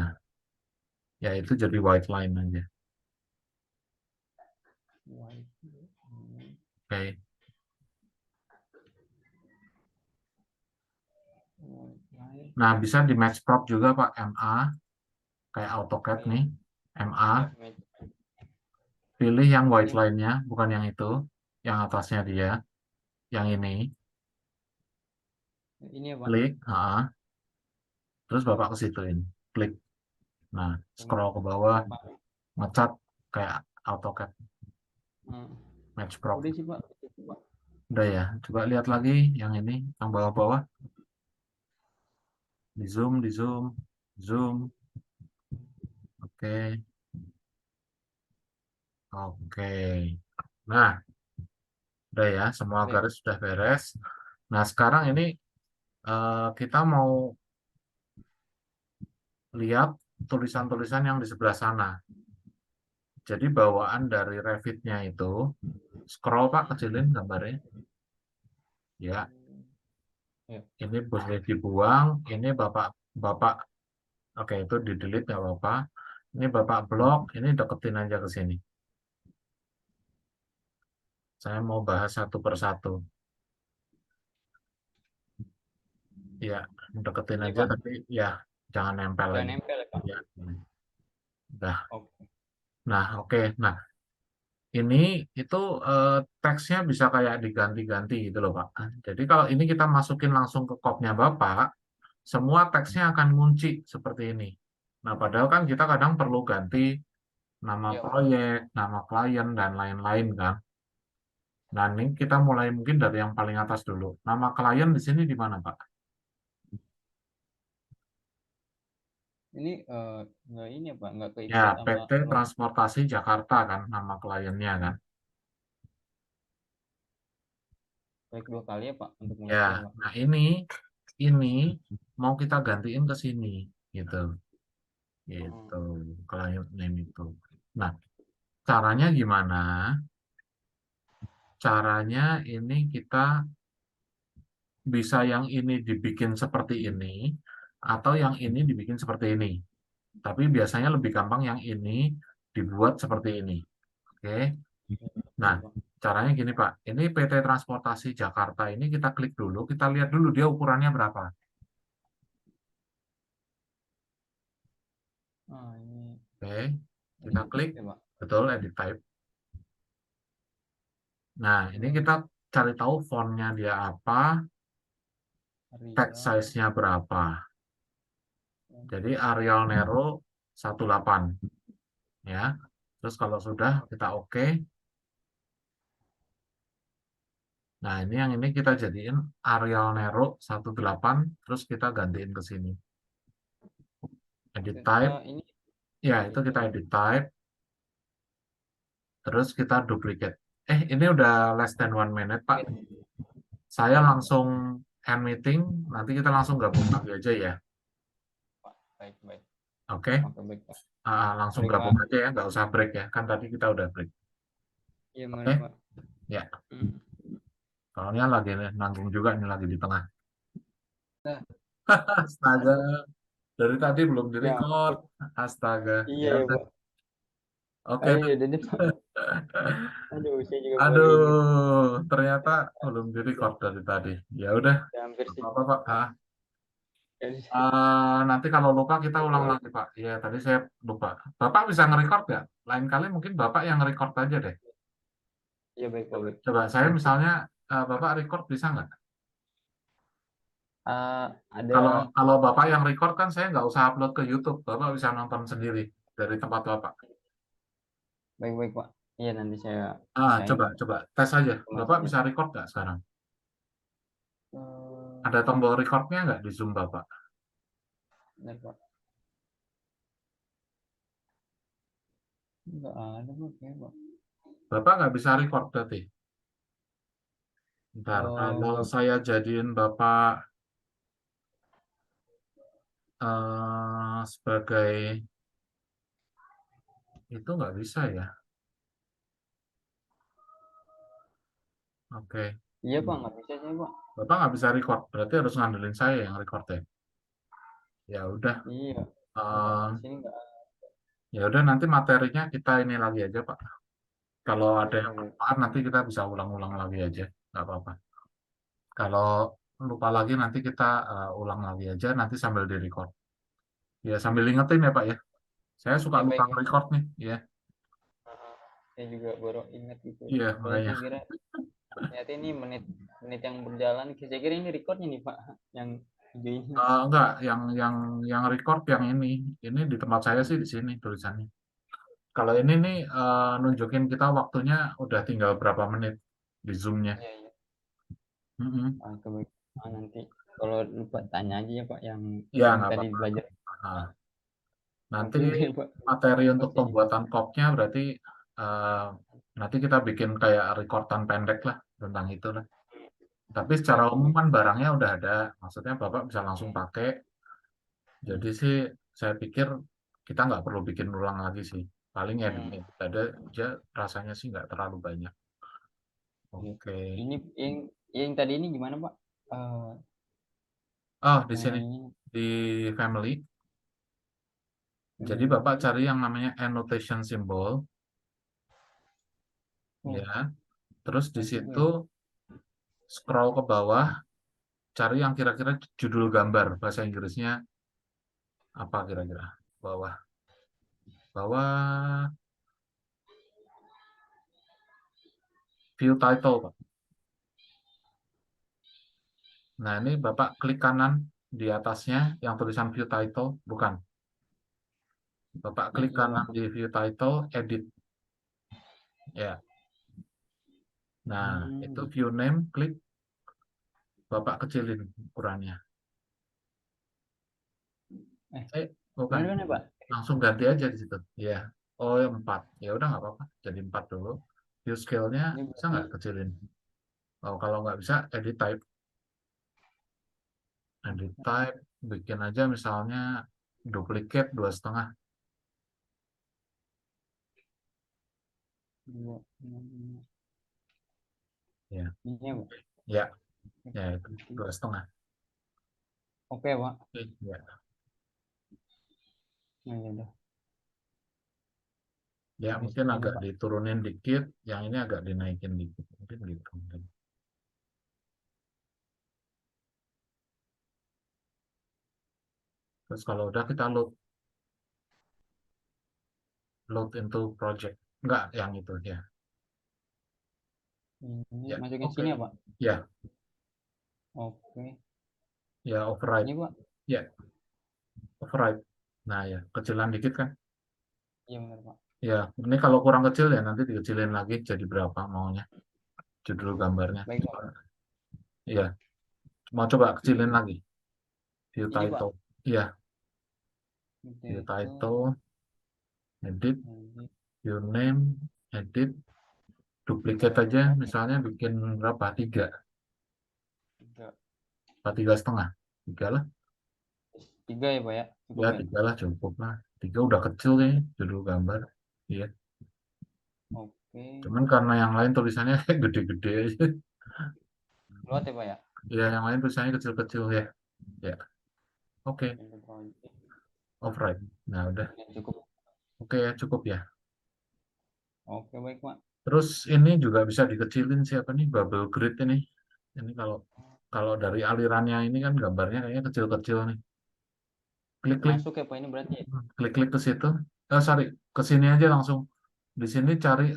Ya itu jadi white line aja. White. Oke. White line. Nah, bisa di match prop juga Pak, MA, kayak AutoCAD Oh iya. nih, MA. Ya, match. Pilih yang white Ini line-nya, bukan yang itu, yang atasnya dia, yang ini. ini ya Pak. Klik, terus Bapak ke situin, klik. Nah, Ini scroll ke bawah, Pak. ngecat kayak AutoCAD, Hmm. match prop. Udah sih Pak. Itu, Pak. Udah ya, coba lihat lagi yang ini, yang bawah-bawah. Di zoom, zoom. Oke, oke. Nah, udah ya, semua Udah ya. garis sudah beres. Nah, sekarang ini kita mau lihat tulisan-tulisan yang di sebelah sana. Jadi bawaan dari Revit-nya itu, scroll Pak, kecilin gambarnya. Ya, Ya. ini boleh dibuang. Ini Bapak, Bapak, oke itu di delete nggak apa-apa. Ini Bapak blok, ini deketin aja ke sini. Saya mau bahas satu persatu. Ya, deketin Ini aja, Pak. tapi ya jangan nempel Jangan aja. nempel ya Pak. Ya, udah. Oke. Nah, oke. Nah, ini itu teksnya bisa kayak diganti-ganti gitu loh Pak. Jadi kalau ini kita masukin langsung ke kopnya Bapak, semua teksnya akan ngunci seperti ini. Nah, padahal kan kita kadang perlu ganti nama Ya Pak. proyek, nama klien, dan lain-lain kan. Nah, ini kita mulai mungkin dari yang paling atas dulu. Nama klien di sini di mana Pak? Ini nggak ini ya Pak. Nggak Ya, keikat sama PT logo. Transportasi Jakarta kan nama kliennya kan. Klik 2 kali ya Pak untuk Ya, ngelisnya Pak. nah ini mau kita gantiin ke sini gitu. Hmm. Gitu, client name itu. Nah, caranya gimana? Caranya ini kita bisa yang ini dibikin seperti ini, atau yang ini dibikin seperti ini. Tapi biasanya lebih gampang yang ini dibuat seperti ini. Oke. Nah, Iya Pak. caranya gini Pak. Ini PT Transportasi Jakarta ini kita klik dulu, kita lihat dulu dia ukurannya berapa. Ah, ini Oke. Kita edit klik, type ya Pak. betul, edit type. Nah, ini Udah. kita cari tahu fontnya dia apa, text Arial. size-nya berapa. Jadi Arial Nero 18 ya. Terus kalau sudah kita oke. Nah, ini yang ini kita jadiin Arial Nero 18 terus kita gantiin ke sini. Edit Oke. type. Ini Ya, itu edit kita type. edit type terus kita duplicate. Ini udah less than 1 minute, Pak. Saya Iya Pak. langsung end meeting, nanti kita langsung gabung lagi aja ya. Pak. Baik baik. Oke. Oke baik Pak. Langsung Baik gabung Pak. aja ya, nggak usah break ya. Kan tadi kita udah break. Iya Oke. mari Pak. Ya, Hmm. soalnya lagi nanggung juga ini lagi di tengah. Nah, Astaga, dari tadi belum ya. direcord. Astaga, Iya ya ya udah. Pak. Oke. Ayo udah deh Pak. Aduh saya juga baru ini. Aduh, ternyata belum direcord dari tadi. Ya udah, Udah hampir nggak sih. apa-apa Pak. Jadi, Nanti kalau lupa kita ulang lagi Pak. Iya, tadi saya lupa. Bapak bisa nge-record nggak? Lain kali mungkin Bapak yang nge-record aja deh. iya baik Pak baik. Coba saya misalnya, Bapak record bisa nggak? Kalau Ada kalau Bapak yang record kan saya nggak usah upload ke YouTube. Bapak bisa nonton sendiri dari tempat Bapak. baik baik Pak. Iya nanti saya ini Coba, Pak. coba tes aja. Bapak Informasinya. bisa record nggak sekarang? Eh, Ada tombol recordnya nggak di Zoom Bapak? Bentar, Pak. Enggak ada Pak, kayak Pak. Bapak nggak bisa record berarti. Ntar, kalau Eh, saya jadiin Bapak sebagai itu nggak bisa ya. Oke. iya Pak, nggak bisa saya Pak. Bapak nggak bisa record, berarti harus ngandelin saya yang record ya. Ya udah. Iya, enggak Eh, di sini enggak. Ya udah nanti materinya kita ini lagi aja Pak. Kalau ada Oke, yang baik. kelupaan nanti kita bisa ulang-ulang lagi aja, nggak apa-apa. Kalau lupa lagi nanti kita ulang lagi aja, nanti sambil di-record. Ya sambil ingetin ya Pak ya. Saya suka Ya lupa baik, Pak. record nih, ya. Saya juga baru ingat itu. Iya Soalnya makanya. saya kira ternyata ini menit menit yang berjalan. Saya kira ini recordnya nih Pak, yang video ini. Enggak, yang record yang ini di tempat saya sih di sini tulisannya. Kalau ini nih nunjukin kita waktunya udah tinggal berapa menit di Zoom-nya. Iya, iya. Mm-mm. Nanti kalau lupa tanya aja ya Pak Ya yang nggak tadi apa-apa. belajar. Nah, nanti Oke, baik Pak. materi Terima untuk kasih nih. pembuatan kopnya berarti eh, nanti kita bikin kayak rekordan pendek lah tentang itu lah. Tapi secara Baik, umum baik. kan barangnya udah ada, maksudnya Bapak bisa langsung pakai. Hmm. Jadi sih saya pikir kita nggak perlu bikin ulang lagi sih. Paling Hmm. edit ada aja rasanya sih nggak terlalu banyak. Iya. Oke. Ini yang tadi ini gimana Pak? Eh, Oh, di sini mengenainya. di family. Jadi Bapak Hmm. cari yang namanya annotation symbol, Oh, ya. Terus di baik juga situ ya. scroll ke bawah, cari yang kira-kira judul gambar bahasa Inggrisnya apa kira-kira? Bawah, bawah view title, Pak. Nah, ini Bapak klik kanan di atasnya yang tulisan view title, bukan. Bapak klik Iya Pak. kanan di view title, edit. Ya. Nah, itu Hmm. view name, klik Bapak kecilin ukurannya. Eh, Bukan. benar kan ya Pak? Langsung ganti aja di situ. Ya. Oh, ya 4. Ya udah nggak apa-apa. Jadi 4 dulu. View scale-nya Ini bisa berarti nggak kecilin? Oh, kalau nggak bisa, edit type. Edit type, bikin aja misalnya duplicate 2,5. dua, Ya. ini ya Pak. Ya, ya itu Berarti 2,5. oke Pak. Oke, ya. Nah, ya udah. Ya, Sampai mungkin segini agak Pak. diturunin dikit, yang ini agak dinaikin dikit. Mungkin gitu. Terus kalau udah kita load into project. Enggak, yang itu ya. Ini Ya, masukin oke. sini ya Pak. Ya, Oke. ya override. Ini Pak. Ya, override. Nah, ya, kecilan dikit kan? Iya benar Pak. Ya, ini kalau kurang kecil ya nanti dikecilin lagi jadi berapa maunya judul gambarnya. Baik Pak. Iya, mau coba kecilin lagi view Ini Pak. title. Iya, Itu view itu. title, edit, Ini view name, edit, duplicate aja. gambar Misalnya bikin berapa? 3, tiga. apa 3,5? 3 lah. Tiga ya Pak ya. Cukup Ya, ya. 3 lah cukup lah. 3 udah kecil nih judul gambar. Iya, Oke. cuman karena yang lain tulisannya kayak gede-gede aja. Luat ya Pak ya. Ya, yang lain tulisannya kecil-kecil ya. Ya, oke, Ini project. override. Nah, udah. Ini cukup. Oke ya, cukup ya. Oke baik Pak. Terus ini juga bisa dikecilin siapa nih bubble grid ini. Ini kalau kalau dari alirannya ini kan gambarnya kayaknya kecil-kecil nih. Klik-klik, Masuk ya Pak ini berarti ya. klik-klik ke situ. Sorry, ke sini aja langsung. Di sini cari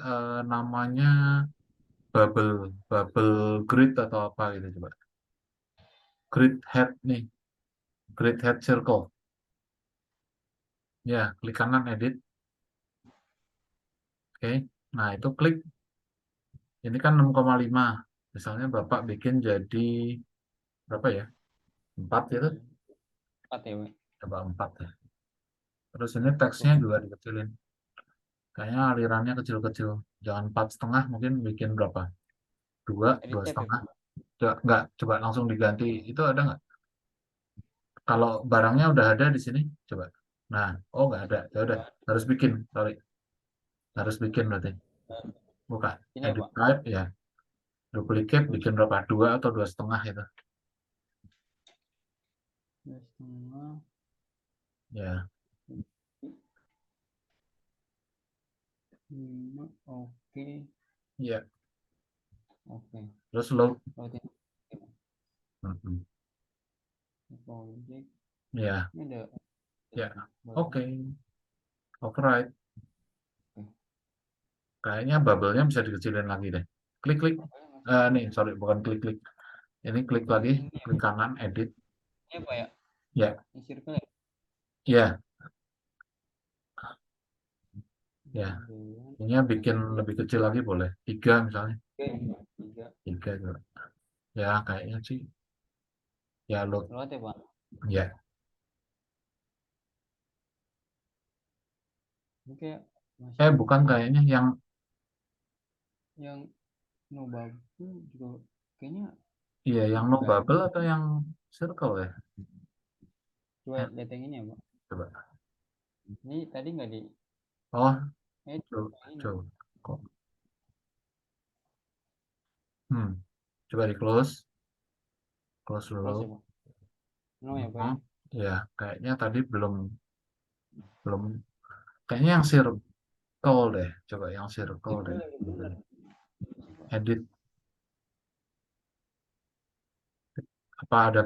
namanya bubble bubble grid atau apa gitu coba. Grid head nih, grid head circle. Ya, klik kanan edit. Oke. Nah, itu klik. Ini kan 6,5. Misalnya Bapak bikin jadi berapa ya? 4 gitu. Empat ya Pak. Coba 4 ya. Terus ini teksnya Cukup. juga dikecilin. Kayaknya alirannya kecil-kecil. Jangan 4,5, mungkin bikin berapa? Dua, Edit dua tab ya setengah. Pak. Nggak, coba langsung diganti. Itu ada nggak? Kalau barangnya udah ada di sini, coba. Nah, oh nggak ada. Ya udah, harus bikin. Sorry, harus bikin berarti. Buka. Ini ya Edit Pak. type ya. Duplicate, Dua, bikin berapa? 2 atau 2,5 itu. dua setengah. Ya, 5, oke. Iya. Oke. Terus lo, Routing mm-mm. project. Ya, Ini ada ya. button. Oke, override. Oke. Kayaknya bubble-nya bisa dikecilin lagi deh. Klik-klik. Nih, sorry, bukan klik-klik. Ini klik lagi, Ini klik kanan, edit. apa ya? Ya, Ini circle ya? ya, ya. Bulan, Ini bikin edit. lebih kecil lagi boleh. 3 misalnya. Oke, 3. 3 juga. Ya, kayaknya sih. Ya, load. Lewat ya, Pak? Ya, Oke, masih bukan oke. kayaknya Yang no bubble juga kayaknya iya, yang no enggak. bubble atau yang circle ya? Coba Eh, lihat yang ini ya, Pak. coba. Ini tadi nggak di Oh, edit coba, yang ini. coba. Kok? Hmm, coba di close, close Close dulu. ya, Pak? No ya, Pak Hmm, ya? ya, kayaknya tadi belum, belum. Kayaknya yang circle deh. Coba yang circle deh. Circle yang benar. Edit. Apa ada